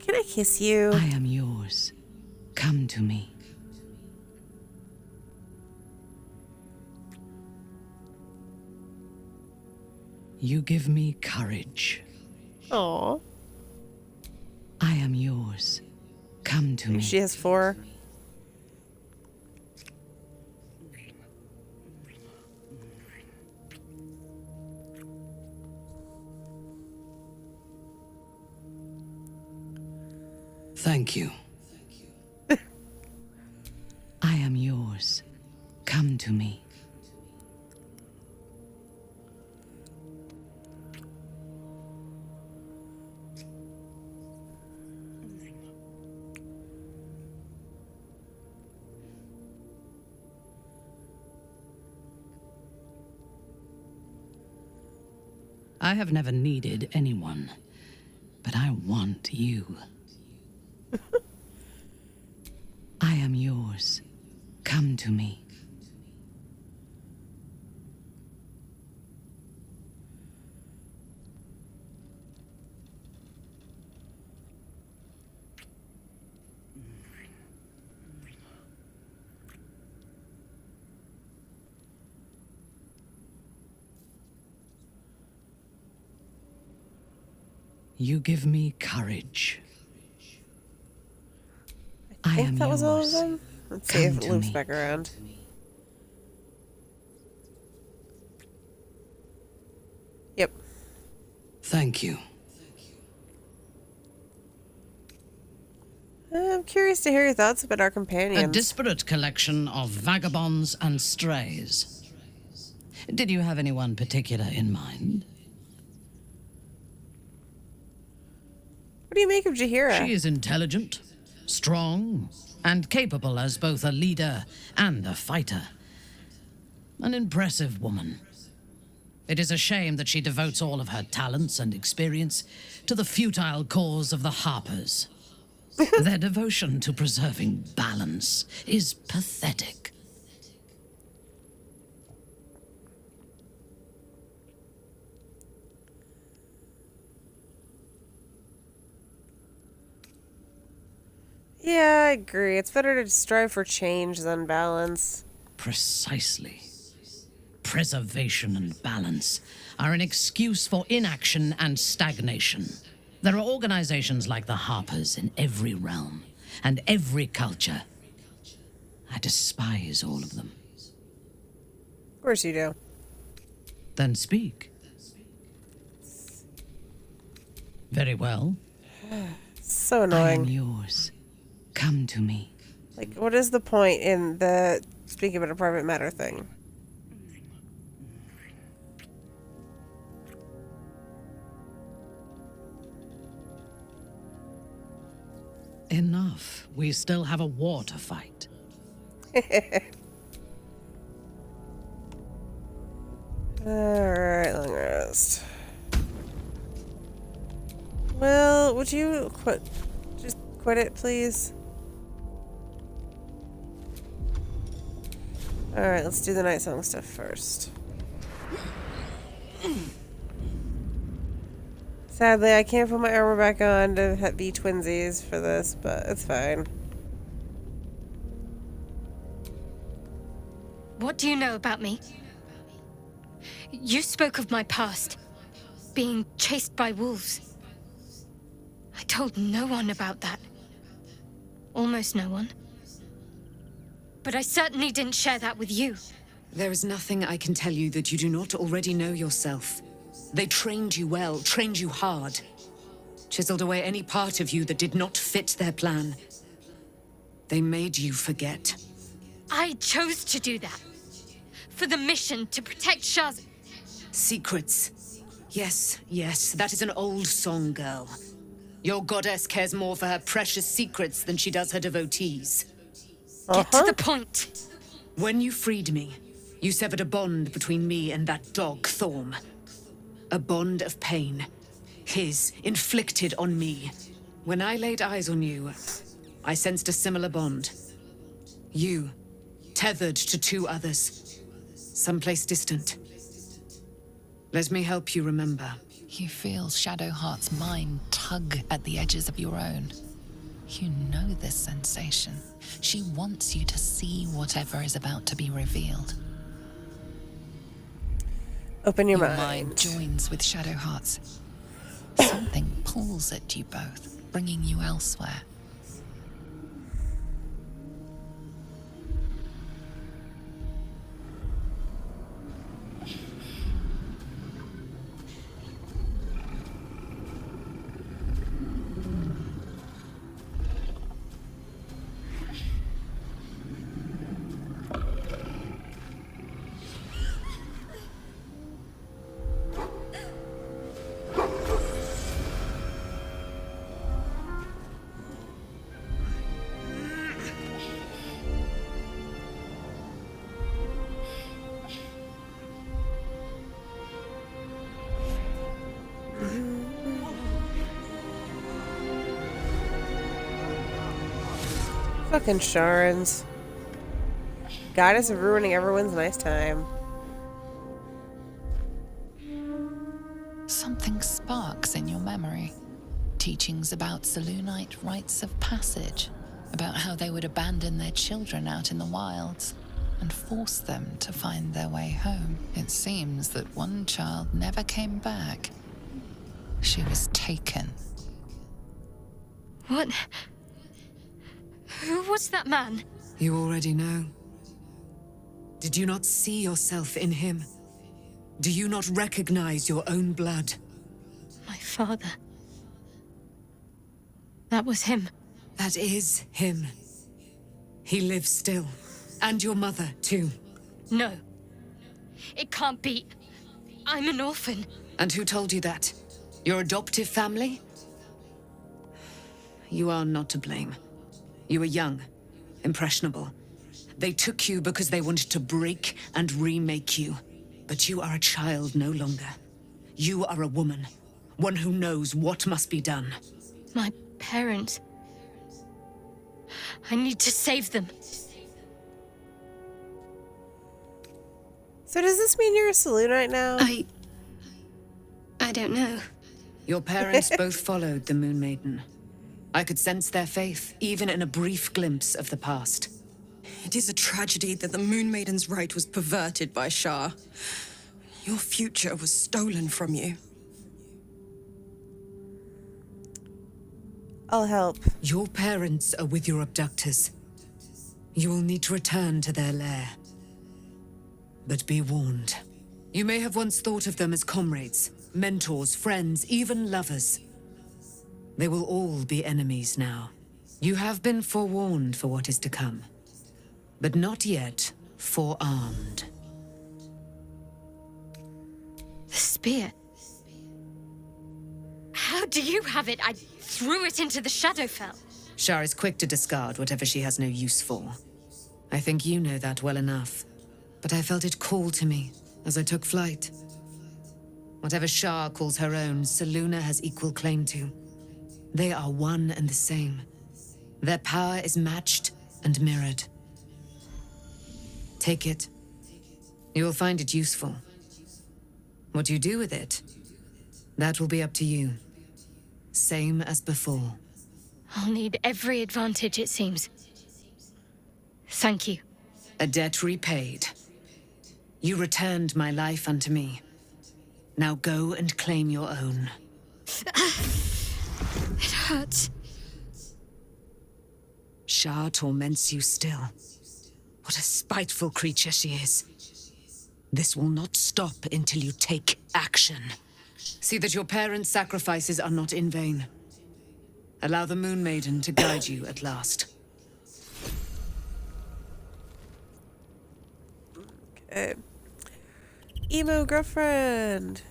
Speaker 2: Can I kiss you?
Speaker 5: I am yours. Come to me. You give me courage.
Speaker 2: Aww.
Speaker 5: I am yours. Come to me.
Speaker 2: She has 4.
Speaker 8: Thank you.
Speaker 5: I am yours. Come to to me. I have never needed anyone, but I want you. I am yours. Come to me. You give me courage.
Speaker 2: I think
Speaker 5: am
Speaker 2: that was all of
Speaker 5: yours.
Speaker 2: them. Let's see if it
Speaker 5: Come to
Speaker 2: loops
Speaker 5: me.
Speaker 2: back around. Yep.
Speaker 8: Thank you.
Speaker 2: I'm curious to hear your thoughts about our
Speaker 8: A
Speaker 2: companions.
Speaker 8: disparate collection of vagabonds and strays. Did you have anyone particular in mind?
Speaker 2: What do you make of Jaheira?
Speaker 8: She is intelligent, strong, and capable as both a leader and a fighter. An impressive woman. It is a shame that she devotes all of her talents and experience to the futile cause of the Harpers. Their devotion to preserving balance is pathetic.
Speaker 2: Yeah, I agree. It's better to strive for change than balance.
Speaker 8: Precisely. Preservation and balance are an excuse for inaction and stagnation. There are organizations like the Harpers in every realm and every culture. I despise all of them.
Speaker 2: Of course you do.
Speaker 8: Then speak. Very well.
Speaker 2: So
Speaker 5: I am
Speaker 2: annoying.
Speaker 5: yours. Come to me.
Speaker 2: Like, what is the point in the speaking about a private matter thing?
Speaker 8: Enough. We still have a war to fight.
Speaker 2: Alright, long rest. Well, would you just quit it, please? Alright, let's do the night song stuff first. Sadly, I can't put my armor back on to be twinsies for this, but it's fine.
Speaker 19: What do you know about me? You spoke of my past, being chased by wolves. I told no one about that. Almost no one. But I certainly didn't share that with you.
Speaker 21: There is nothing I can tell you that you do not already know yourself. They trained you well, trained you hard. Chiseled away any part of you that did not fit their plan. They made you forget.
Speaker 19: I chose to do that. For the mission to protect Shaz.
Speaker 21: Secrets. Yes, yes, that is an old song, girl. Your goddess cares more for her precious secrets than she does her devotees.
Speaker 19: Get to the point.
Speaker 21: When you freed me, you severed a bond between me and that dog, Thorm. A bond of pain. His, inflicted on me. When I laid eyes on you, I sensed a similar bond. You, tethered to two others. Someplace distant. Let me help you remember.
Speaker 1: You feel Shadowheart's mind tug at the edges of your own. You know this sensation. She wants you to see whatever is about to be revealed.
Speaker 2: Open your
Speaker 1: mind.
Speaker 2: mind.
Speaker 1: Joins with Shadowheart's. Something pulls at you both, bringing you elsewhere.
Speaker 2: Fucking Sharans. Goddess of ruining everyone's nice time.
Speaker 1: Something sparks in your memory. Teachings about Selûnite rites of passage, about how they would abandon their children out in the wilds and force them to find their way home. It seems that one child never came back. She was taken.
Speaker 19: What? Who was that man?
Speaker 21: You already know. Did you not see yourself in him? Do you not recognize your own blood?
Speaker 19: My father. That was him.
Speaker 21: That is him. He lives still. And your mother, too.
Speaker 19: No. It can't be. I'm an orphan.
Speaker 21: And who told you that? Your adoptive family? You are not to blame. You were young, impressionable. They took you because they wanted to break and remake you. But you are a child no longer. You are a woman. One who knows what must be done.
Speaker 19: My parents. I need to save them.
Speaker 2: So does this mean you're a Selûnite now?
Speaker 19: I don't know.
Speaker 21: Your parents both followed the Moon Maiden. I could sense their faith, even in a brief glimpse of the past.
Speaker 6: It is a tragedy that the Moon Maiden's right was perverted by Shah. Your future was stolen from you.
Speaker 2: I'll help.
Speaker 21: Your parents are with your abductors. You will need to return to their lair. But be warned. You may have once thought of them as comrades, mentors, friends, even lovers. They will all be enemies now. You have been forewarned for what is to come, but not yet forearmed.
Speaker 19: The spear. How do you have it? I threw it into the Shadowfell.
Speaker 21: Shah is quick to discard whatever she has no use for. I think you know that well enough. But I felt it call to me as I took flight. Whatever Shah calls her own, Selûna has equal claim to. They are one and the same. Their power is matched and mirrored. Take it. You will find it useful. What you do with it, that will be up to you. Same as before.
Speaker 19: I'll need every advantage, it seems. Thank you.
Speaker 21: A debt repaid. You returned my life unto me. Now go and claim your own.
Speaker 19: It hurts.
Speaker 21: Shah torments you still. What a spiteful creature she is. This will not stop until you take action. See that your parents' sacrifices are not in vain. Allow the Moon Maiden to guide you at last.
Speaker 2: Okay. Emo girlfriend.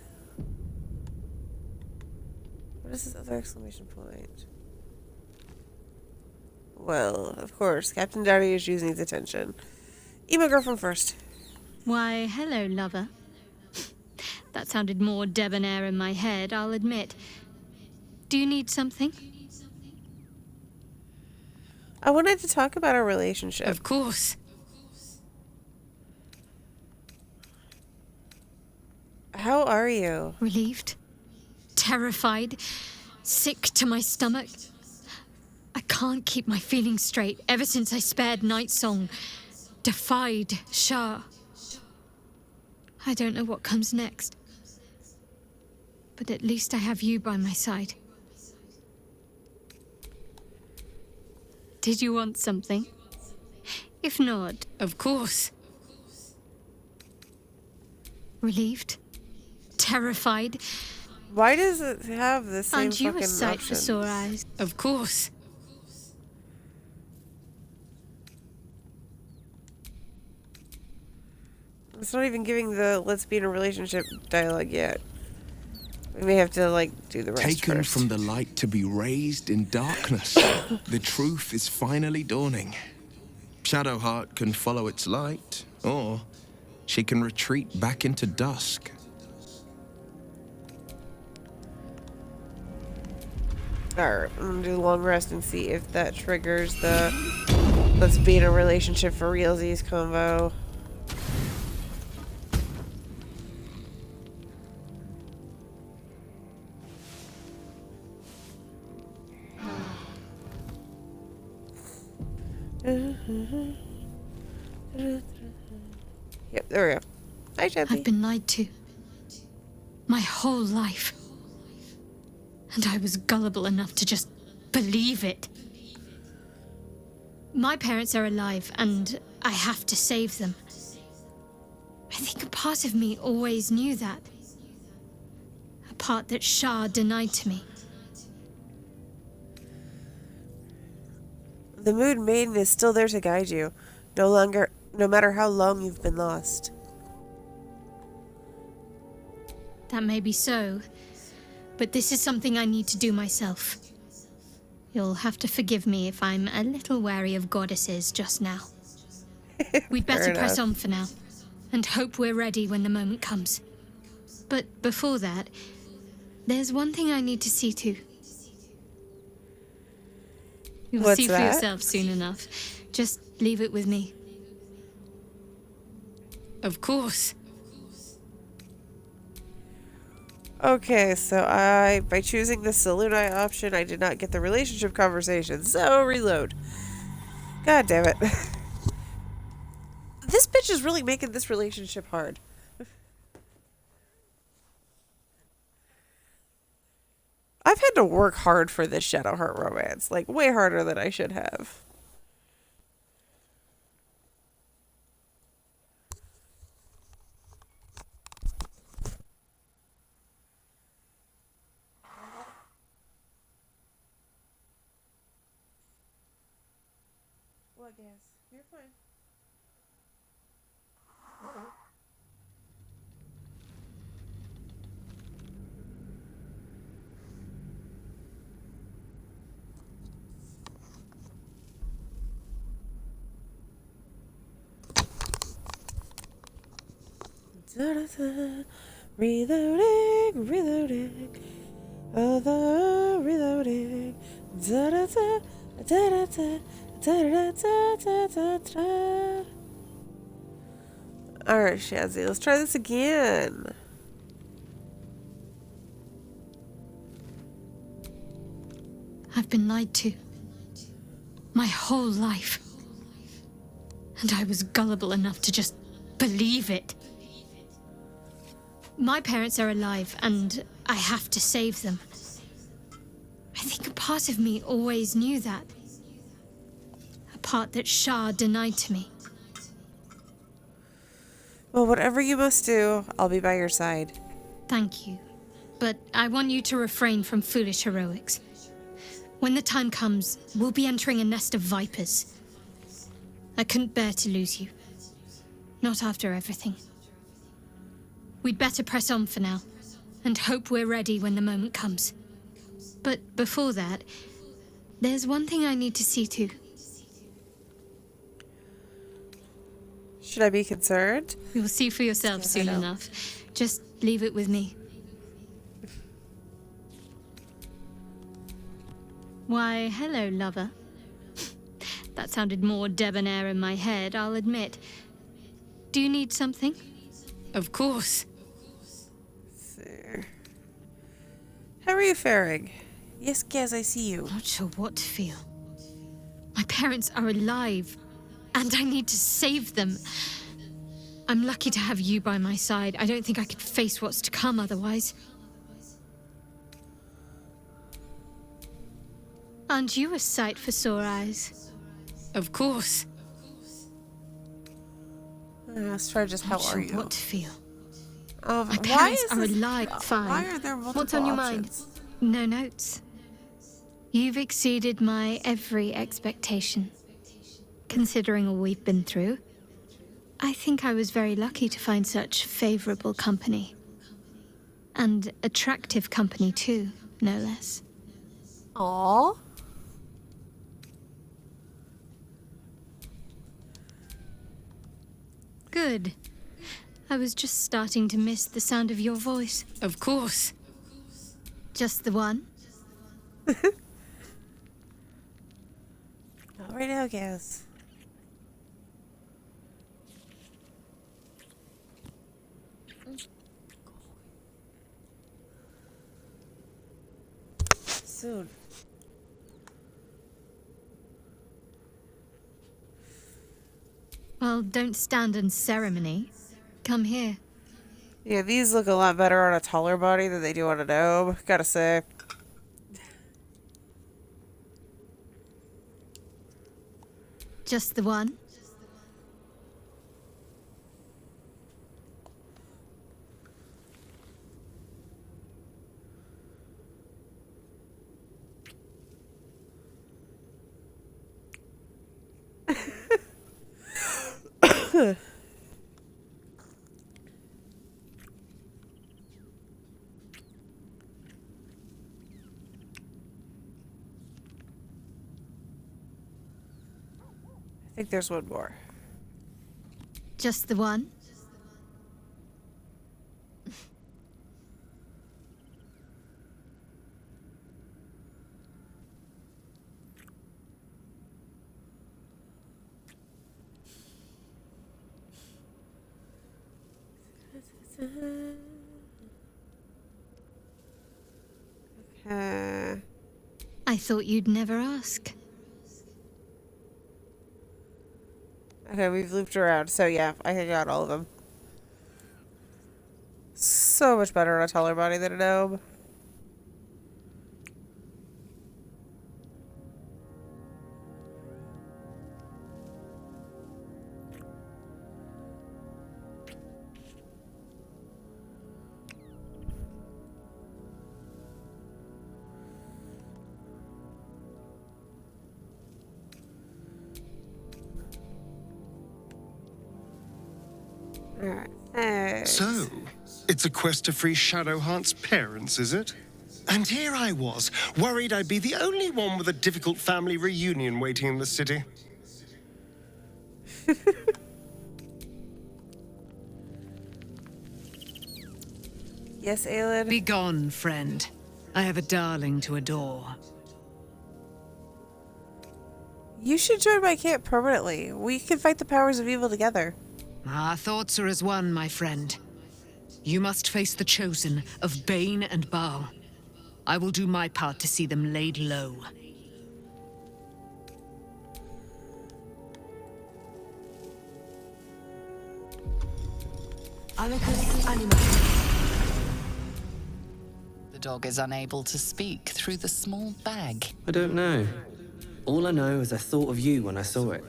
Speaker 2: What is this other exclamation point? Well, of course, Captain Daddy issues needs attention. Emo girlfriend first.
Speaker 19: Why, hello, lover. That sounded more debonair in my head, I'll admit. Do you need something?
Speaker 2: I wanted to talk about our relationship.
Speaker 19: Of course.
Speaker 2: How are you?
Speaker 19: Relieved, terrified, sick to my stomach. I can't keep my feelings straight ever since I spared Nightsong, defied Shah. I don't know what comes next, but at least I have you by my side. Did you want something? If not, of course. Relieved? Terrified?
Speaker 2: Why does it have the same
Speaker 19: Aren't you
Speaker 2: fucking
Speaker 19: a sight for
Speaker 2: options?
Speaker 19: sore eyes? Of course.
Speaker 2: It's not even giving the let's be in a relationship dialogue yet. We may have to, like, do the rest
Speaker 4: Taken
Speaker 2: first.
Speaker 4: from the light to be raised in darkness. The truth is finally dawning. Shadowheart can follow its light, or she can retreat back into dusk.
Speaker 2: Alright, I'm gonna do a long rest and see if that triggers the Let's be in a relationship for realsies convo. Yep, there we go. Hi, Chappie.
Speaker 19: I've been lied to. My whole life. And I was gullible enough to just believe it. My parents are alive, and I have to save them. I think a part of me always knew that. A part that Shah denied to me.
Speaker 2: The Moon Maiden is still there to guide you, no matter how long you've been lost.
Speaker 19: That may be so, but this is something I need to do myself. You'll have to forgive me if I'm a little wary of goddesses just now. We'd better press on for now, and hope we're ready when the moment comes. But before that, there's one thing I need to see to. You'll
Speaker 2: What's
Speaker 19: see for
Speaker 2: that?
Speaker 19: yourself soon enough. Just leave it with me.
Speaker 20: Of course.
Speaker 2: Okay, so by choosing the Selûni option, I did not get the relationship conversation, so reload. God damn it. This bitch is really making this relationship hard. I've had to work hard for this Shadowheart romance, like way harder than I should have. What gas? You're fine. Reloading, reloading, other reloading. Da-da-da, da-da-da, da-da-da-da-da-da. Alright, Shazzy, let's try this again.
Speaker 19: I've been lied to. My whole life. And I was gullible enough to just believe it. My parents are alive, and I have to save them. I think a part of me always knew that. A part that Shah denied to me.
Speaker 2: Well, whatever you must do, I'll be by your side.
Speaker 19: Thank you. But I want you to refrain from foolish heroics. When the time comes, we'll be entering a nest of vipers. I couldn't bear to lose you. Not after everything. We'd better press on for now, and hope we're ready when the moment comes. But before that, there's one thing I need to see to.
Speaker 2: Should I be concerned?
Speaker 19: You'll see for yourself soon enough. Just leave it with me. Why, hello, lover. That sounded more debonair in my head, I'll admit. Do you need something?
Speaker 20: Of course.
Speaker 2: How are you faring? Yes, Gaz, I see you.
Speaker 19: Not sure what to feel. My parents are alive, and I need to save them. I'm lucky to have you by my side. I don't think I could face what's to come otherwise. Aren't you a sight for sore eyes?
Speaker 20: Of course.
Speaker 2: Let's try just how
Speaker 19: Not
Speaker 2: are
Speaker 19: sure
Speaker 2: you?
Speaker 19: what to feel.
Speaker 2: My
Speaker 19: My parents are alive. Fine.
Speaker 2: Why are there multiple
Speaker 19: What's on your
Speaker 2: options?
Speaker 19: mind? No notes. You've exceeded my every expectation. Considering all we've been through, I think I was very lucky to find such favorable company. And attractive company too, no less.
Speaker 2: Aww.
Speaker 19: Good. I was just starting to miss the sound of your voice.
Speaker 20: Of course.
Speaker 19: Just the one?
Speaker 2: Not right now, Gaz. soon.
Speaker 12: Well, don't stand in ceremony. Come here.
Speaker 2: Yeah, these look a lot better on a taller body than they do on a gnome, gotta say.
Speaker 12: Just the one?
Speaker 2: I think there's one more.
Speaker 12: Just the one? I thought you'd never ask.
Speaker 2: Okay, we've looped around. So yeah, I think I got all of them. So much better on a taller body than a gnome.
Speaker 3: So, it's a quest to free Shadowheart's parents, is it? And here I was, worried I'd be the only one with a difficult family reunion waiting in the city.
Speaker 2: Yes, Aylin?
Speaker 20: Begone, friend. I have a darling to adore.
Speaker 2: You should join my camp permanently. We can fight the powers of evil together.
Speaker 20: Our thoughts are as one, my friend. You must face the chosen of Bane and Baal. I will do my part to see them laid low.
Speaker 1: The dog is unable to speak through the small bag.
Speaker 22: I don't know. All I know is I thought of you when I saw it.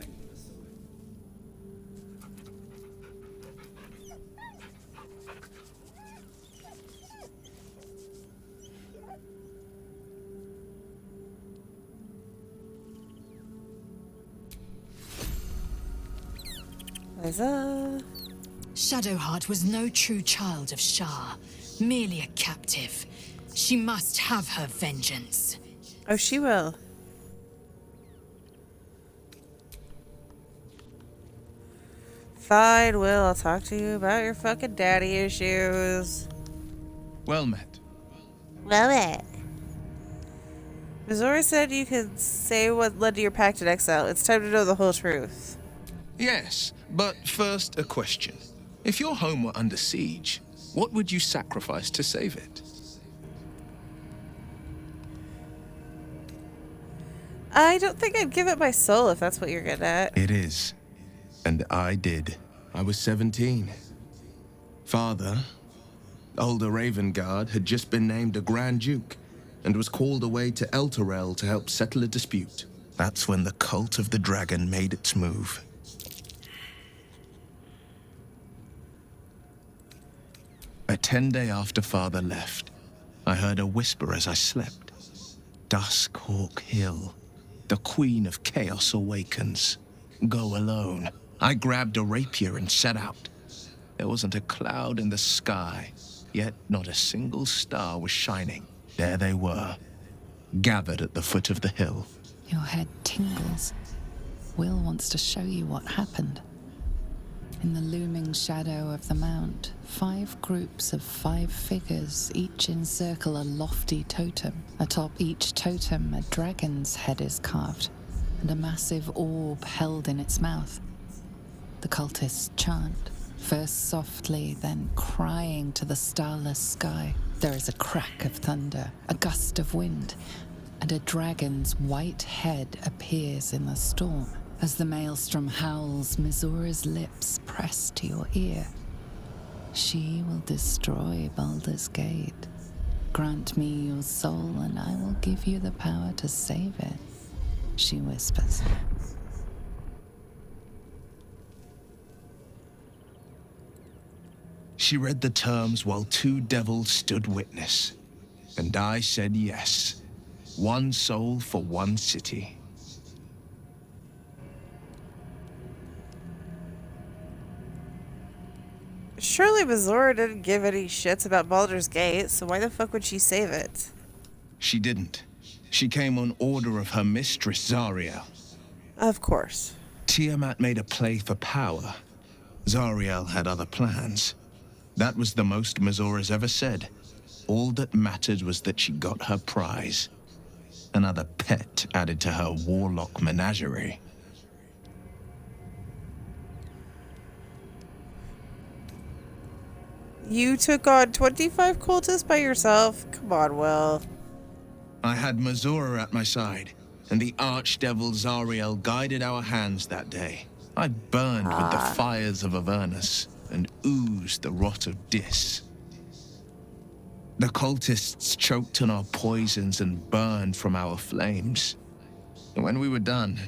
Speaker 10: Shadowheart was no true child of Shah, merely a captive. She must have her vengeance.
Speaker 2: Oh, she will. Fine, Wyll, I'll talk to you about your fucking daddy issues.
Speaker 4: Well met.
Speaker 2: Well met. Mizora said you could say what led to your pact in exile. It's time to know the whole truth.
Speaker 4: Yes, but first a question. If your home were under siege, what would you sacrifice to save it?
Speaker 2: I don't think I'd give it my soul if that's what you're getting at.
Speaker 4: It is. And I did. I was 17. Father, older Ravengard, had just been named a Grand Duke and was called away to Elturel to help settle a dispute. That's when the cult of the dragon made its move. A 10-day after Father left, I heard a whisper as I slept. Duskhawk Hill. The Queen of Chaos awakens. Go alone. I grabbed a rapier and set out. There wasn't a cloud in the sky, yet not a single star was shining. There they were, gathered at the foot of the hill.
Speaker 1: Your head tingles. Wyll wants to show you what happened. In the looming shadow of the mount, 5 groups of 5 figures each encircle a lofty totem. Atop each totem, a dragon's head is carved, and a massive orb held in its mouth. The cultists chant, first softly, then crying to the starless sky. There is a crack of thunder, a gust of wind, and a dragon's white head appears in the storm. As the maelstrom howls, Mizora's lips press to your ear. She will destroy Baldur's Gate. Grant me your soul, and I will give you the power to save it, she whispers.
Speaker 4: She read the terms while two devils stood witness, and I said yes. One soul for one city.
Speaker 2: Surely Mizora didn't give any shits about Baldur's Gate, so why the fuck would she save it?
Speaker 4: She didn't. She came on order of her mistress, Zariel.
Speaker 2: Of course.
Speaker 4: Tiamat made a play for power. Zariel had other plans. That was the most Mizora's ever said. All that mattered was that she got her prize. Another pet added to her warlock menagerie.
Speaker 2: You took on 25 cultists by yourself? Come on, Wyll.
Speaker 4: I had Mizora at my side, and the archdevil Zariel guided our hands that day. I burned with the fires of Avernus and oozed the rot of Dis. The cultists choked on our poisons and burned from our flames. And when we were done,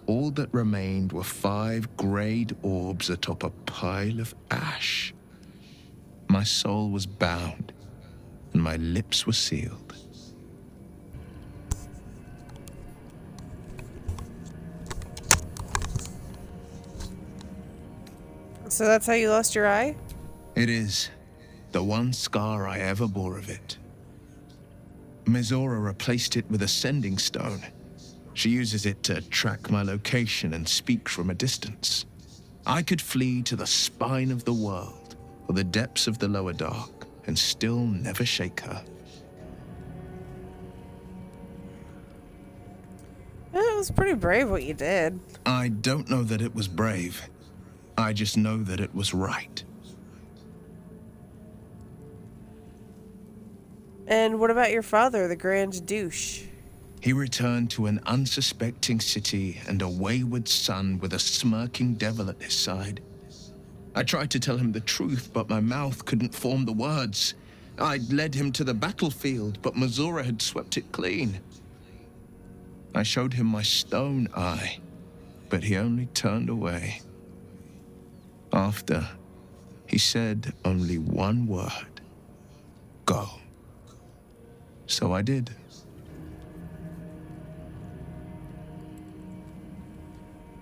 Speaker 4: all that remained were 5 greyed orbs atop a pile of ash. My soul was bound, and my lips were sealed.
Speaker 2: So that's how you lost your eye?
Speaker 4: It is. The one scar I ever bore of it. Mizora replaced it with a sending stone. She uses it to track my location and speak from a distance. I could flee to the spine of the world, or the depths of the lower dark, and still never shake her.
Speaker 2: It was pretty brave what you did.
Speaker 4: I don't know that it was brave. I just know that it was right.
Speaker 2: And what about your father, the Grand Douche?
Speaker 4: He returned to an unsuspecting city and a wayward son with a smirking devil at his side. I tried to tell him the truth, but my mouth couldn't form the words. I'd led him to the battlefield, but Mizora had swept it clean. I showed him my stone eye, but he only turned away. After, he said only one word: go. So I did.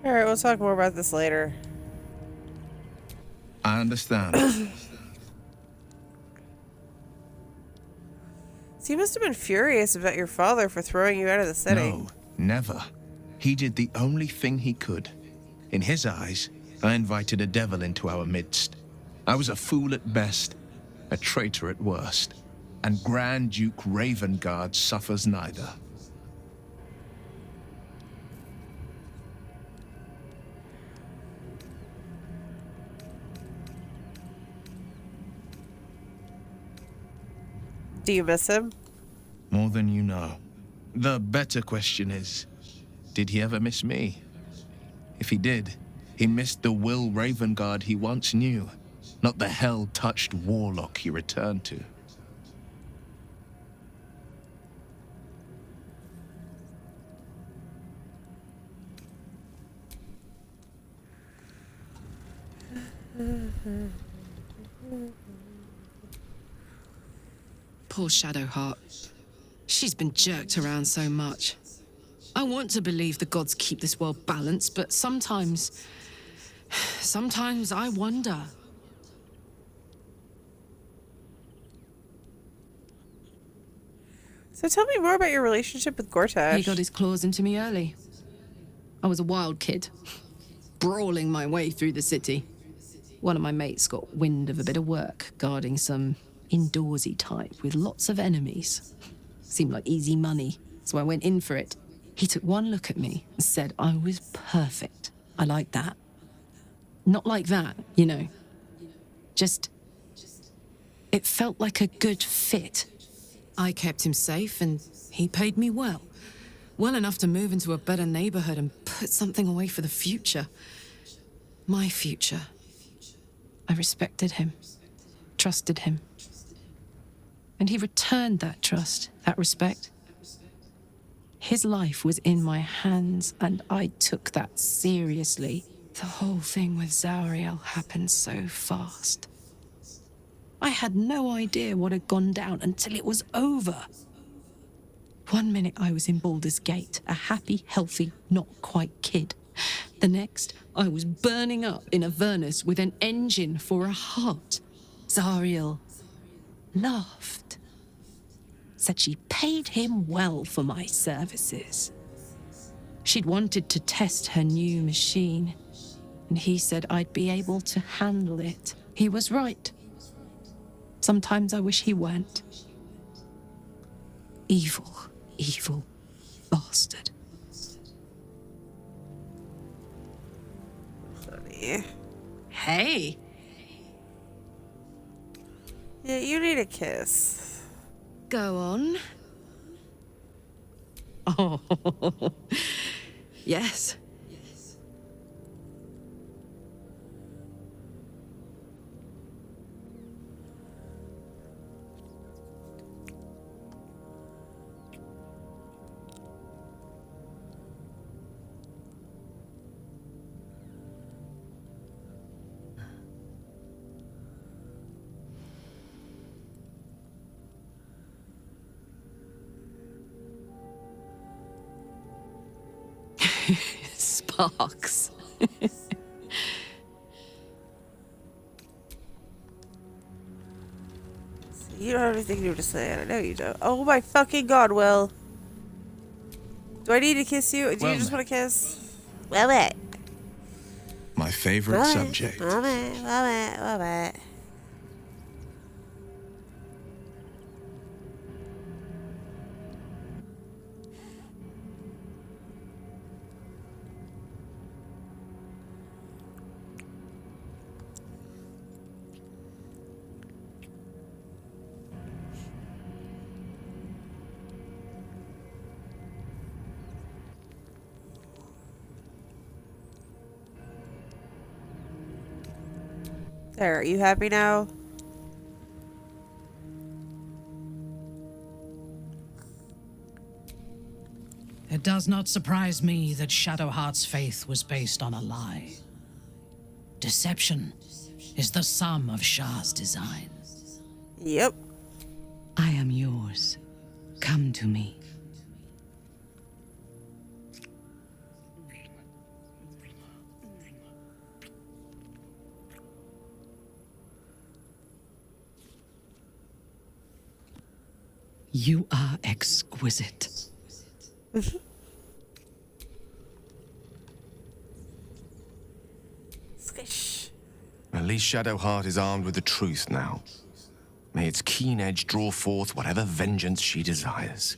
Speaker 2: All right, we'll talk more about this later.
Speaker 4: I understand.
Speaker 2: So you must have been furious about your father for throwing you out of the city.
Speaker 4: No, never. He did the only thing he could. In his eyes, I invited a devil into our midst. I was a fool at best, a traitor at worst, and Grand Duke Ravengard suffers neither.
Speaker 2: Do you miss him?
Speaker 4: More than you know. The better question is, did he ever miss me? If he did, he missed the Wyll Ravengard he once knew, not the hell-touched warlock he returned to.
Speaker 6: Poor Shadowheart. She's been jerked around so much. I want to believe the gods keep this world balanced, but sometimes I wonder.
Speaker 2: So tell me more about your relationship with Gortash.
Speaker 6: He got his claws into me early. I was a wild kid, brawling my way through the city. One of my mates got wind of a bit of work guarding some indoorsy type with lots of enemies. Seemed like easy money, so I went in for it. He took one look at me and said I was perfect. I like that. Not like that, you know. Just, it felt like a good fit. I kept him safe and he paid me well. Well enough to move into a better neighborhood and put something away for the future. My future. I respected him, trusted him. And he returned that trust, that respect. His life was in my hands, and I took that seriously. The whole thing with Zariel happened so fast. I had no idea what had gone down until it was over. 1 minute I was in Baldur's Gate, a happy, healthy, not quite kid. The next, I was burning up in Avernus with an engine for a heart. Zariel laughed. Said she paid him well for my services. She'd wanted to test her new machine, and he said I'd be able to handle it. He was right. Sometimes I wish he weren't. Evil, evil bastard.
Speaker 2: Honey.
Speaker 6: Hey.
Speaker 2: Yeah, you need a kiss.
Speaker 6: Go on. Oh, yes. Sparks.
Speaker 2: You don't have anything new to say. I know you don't. Oh my fucking god, Wyll. Do I need to kiss you? Do you just want to kiss? Well, it.
Speaker 4: My favorite subject.
Speaker 2: Well, it. There, are you happy now?
Speaker 8: It does not surprise me that Shadowheart's faith was based on a lie. Deception is the sum of Shah's design.
Speaker 2: Yep.
Speaker 6: I am yours. Come to me. You are exquisite.
Speaker 2: Squish.
Speaker 9: At least Shadowheart is armed with the truth now. May its keen edge draw forth whatever vengeance she desires.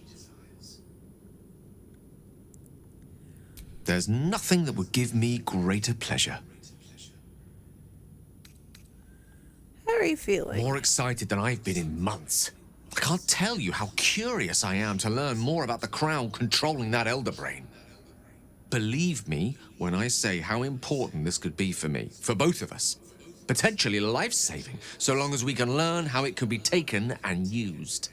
Speaker 9: There's nothing that would give me greater pleasure.
Speaker 2: How are you feeling?
Speaker 9: More excited than I've been in months. I can't tell you how curious I am to learn more about the Crown controlling that Elder Brain. Believe me when I say how important this could be for me, for both of us. Potentially life-saving, so long as we can learn how it could be taken and used.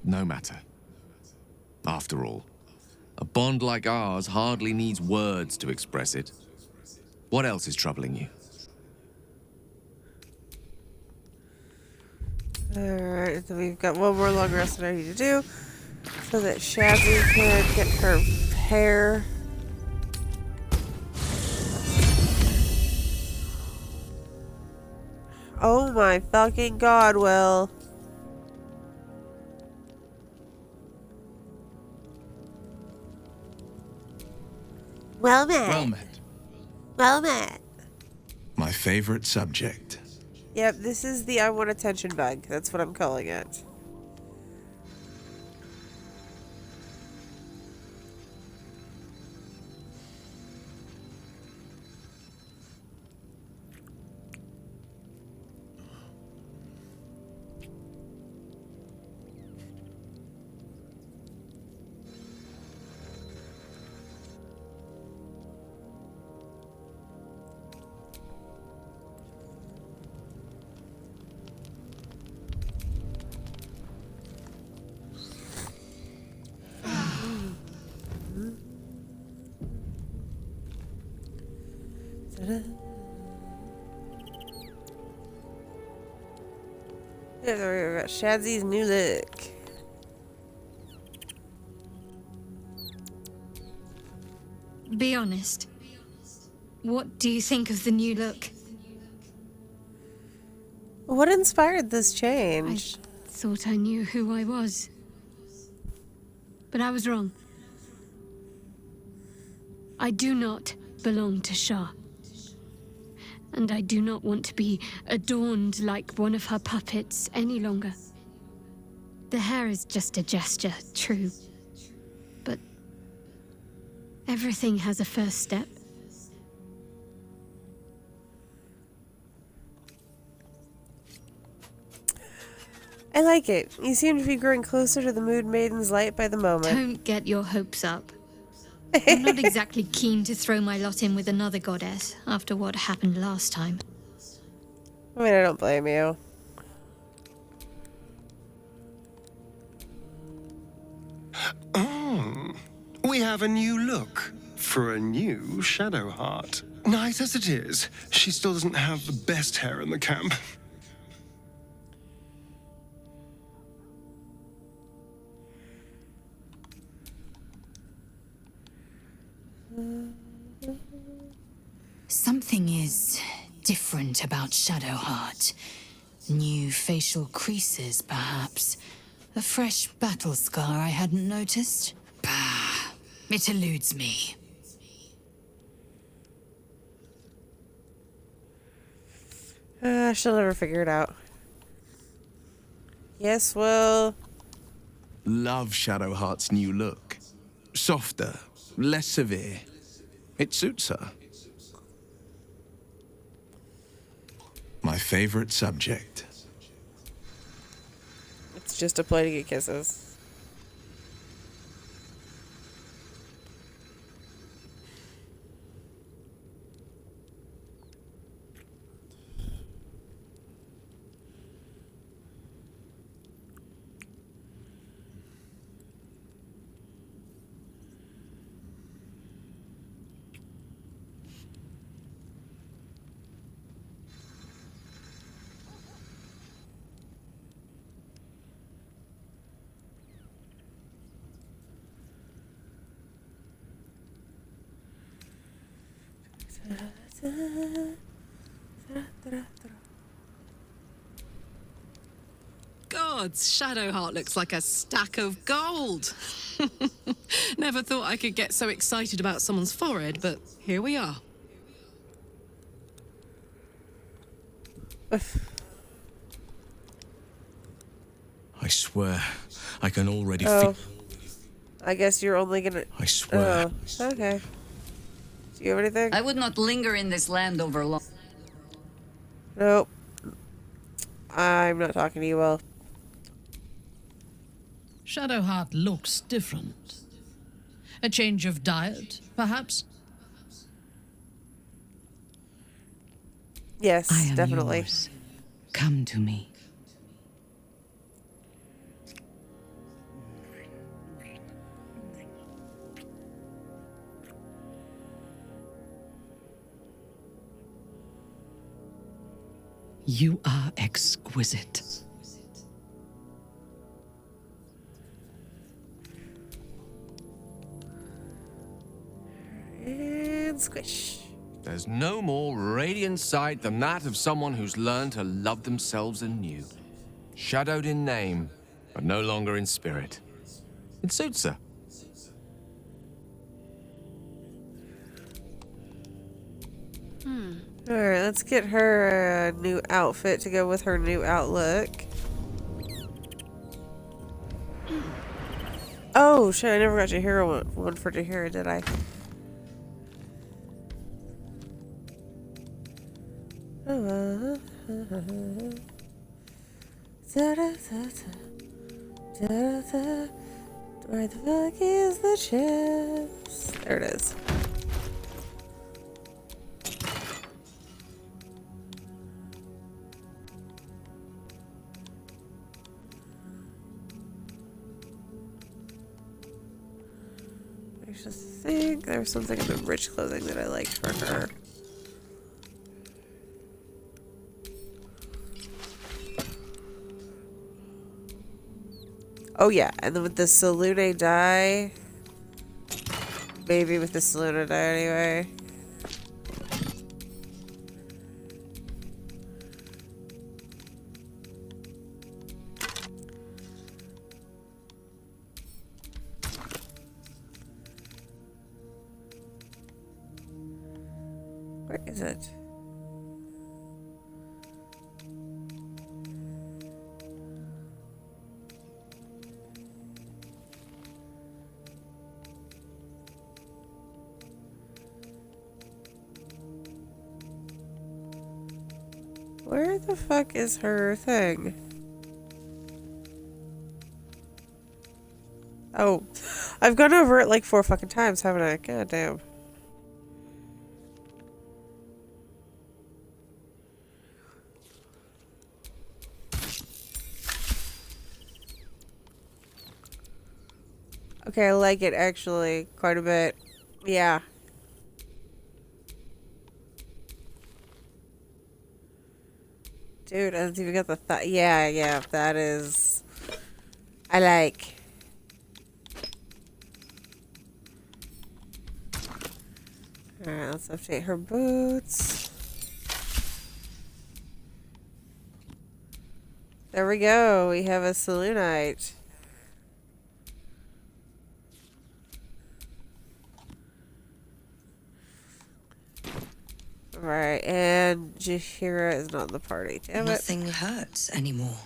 Speaker 9: No matter. After all, a bond like ours hardly needs words to express it. What else is troubling you?
Speaker 2: Alright, so we've got one more long rest that I need to do so that Shazzy can get her hair. Oh my fucking god, Wyll. Well met.
Speaker 4: Well met.
Speaker 2: Well met.
Speaker 4: My favorite subject.
Speaker 2: Yep, this is the I want attention bug. That's what I'm calling it. Yeah, there we go. Shadzy's new look.
Speaker 19: Be honest. What do you think of the new look?
Speaker 2: What inspired this change?
Speaker 19: I thought I knew who I was. But I was wrong. I do not belong to Shah. And I do not want to be adorned like one of her puppets any longer. The hair is just a gesture, true. But everything has a first step.
Speaker 2: I like it. You seem to be growing closer to the Moon Maiden's light by the moment.
Speaker 19: Don't get your hopes up. I'm not exactly keen to throw my lot in with another goddess after what happened last time.
Speaker 2: I mean, I don't blame you.
Speaker 3: Oh, we have a new look for a new Shadowheart. Nice as it is, she still doesn't have the best hair in the camp.
Speaker 10: Something is different about Shadowheart. New facial creases, perhaps. A fresh battle scar I hadn't noticed. Bah, it eludes me.
Speaker 2: She'll never figure it out. Yes, Wyll.
Speaker 4: Love Shadowheart's new look. Softer, less severe. It suits her. My favorite subject.
Speaker 2: It's just a play to get kisses.
Speaker 20: Gods, Shadowheart looks like a stack of gold. Never thought I could get so excited about someone's forehead, but here we are.
Speaker 7: I swear, I can already
Speaker 2: Oh.
Speaker 7: feel.
Speaker 2: I guess you're only gonna...
Speaker 7: I swear.
Speaker 2: Oh, okay. Do you have anything?
Speaker 11: I would not linger in this land over long.
Speaker 2: Nope. I'm not talking to you, Wyll.
Speaker 8: Shadowheart looks different. A change of diet, perhaps?
Speaker 2: Yes,
Speaker 6: I am
Speaker 2: definitely.
Speaker 6: yours. Come to me. You are exquisite.
Speaker 2: And squish.
Speaker 9: There's no more radiant sight than that of someone who's learned to love themselves anew. Shadowed in name, but no longer in spirit. It suits her.
Speaker 2: Alright, let's get her a new outfit to go with her new outlook. Oh shit, I never got Jaheira one for Jaheira, did I? Where the fuck is the chest? There it is. I just think there was something in the rich clothing that I liked for her. Oh yeah, and then with the Salune dye, maybe with the Salune dye anyway. Where is it? Where the fuck is her thing? Oh, I've gone over it like 4 fucking times, haven't I? God damn. Okay, I like it actually quite a bit. Yeah. Dude, I haven't even got the thought. Yeah, that is. I like. Alright, let's update her boots. There we go. We have a Salunite. Right, and Jaheira is not in the party. Damn it.
Speaker 6: Nothing hurts anymore.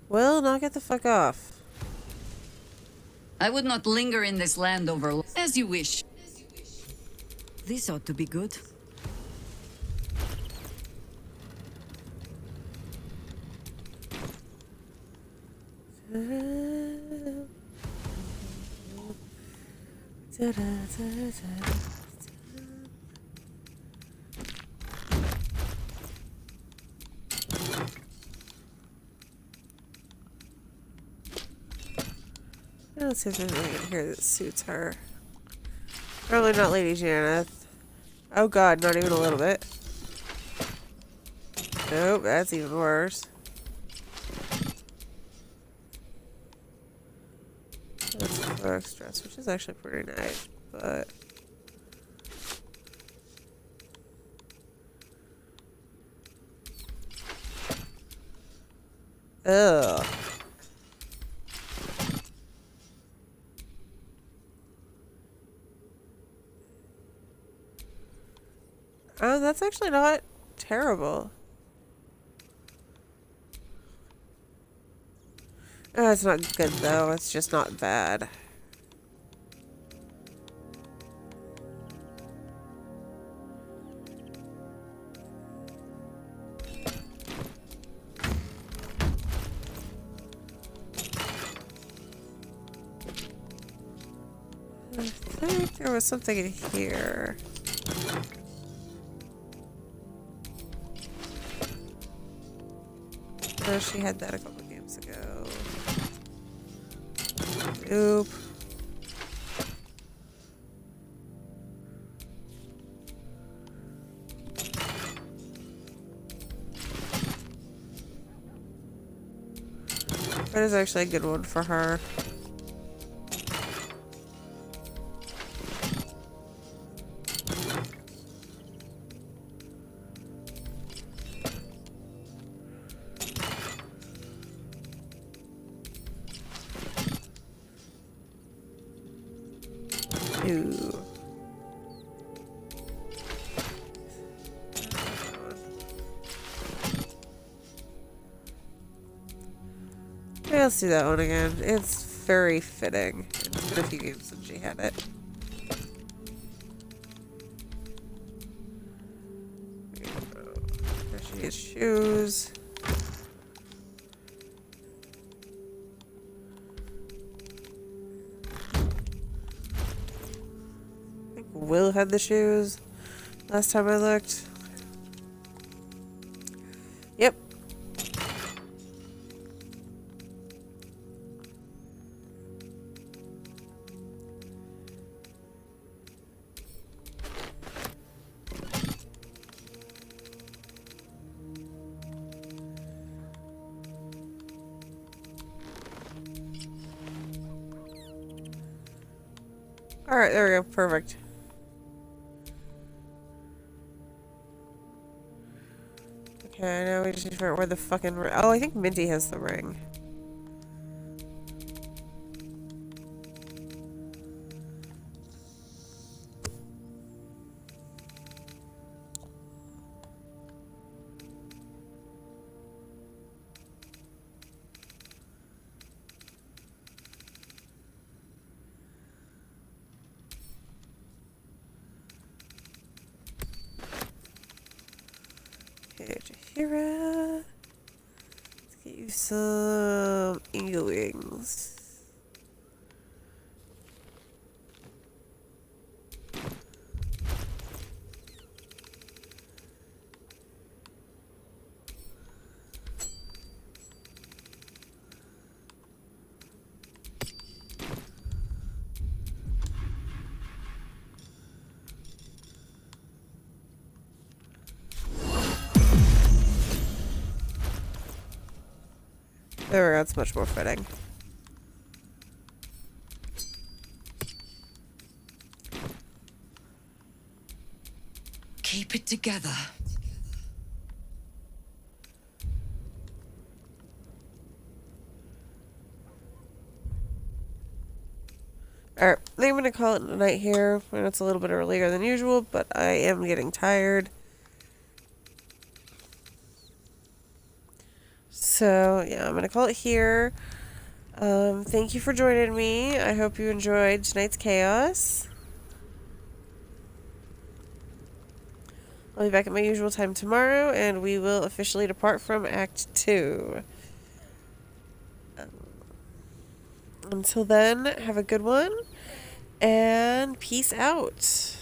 Speaker 2: Wyll, knock it the fuck off.
Speaker 11: I would not linger in this land over as you wish. This ought to be good.
Speaker 2: Let's see if there's anything in here that suits her. Probably not Lady Janeth. Oh god, not even a little bit. Nope, that's even worse. That's a Fox dress, which is actually pretty nice, but... Ugh. Oh, that's actually not terrible. Oh, it's not good though. It's just not bad. I think there was something in here. Oh, she had that a couple games ago. Oop. That is actually a good one for her. Ooh. Yeah, let's do that one again. It's very fitting. It's been a few games since she had it. There she is, shoes. I think Wyll had the shoes last time I looked. Yep. Alright, there we go. Perfect. Okay, now we just need to figure out where the fucking... Oh, I think Minty has the ring. Okay, Jahira. Let's get you some eagle wings. There we go, that's much more fitting.
Speaker 5: Keep it together.
Speaker 2: Alright, I think I'm going to call it a night here. I know it's a little bit earlier than usual, but I am getting tired. So, yeah, I'm going to call it here. Thank you for joining me. I hope you enjoyed tonight's chaos. I'll be back at my usual time tomorrow, and we will officially depart from Act 2. Until then, have a good one, and peace out.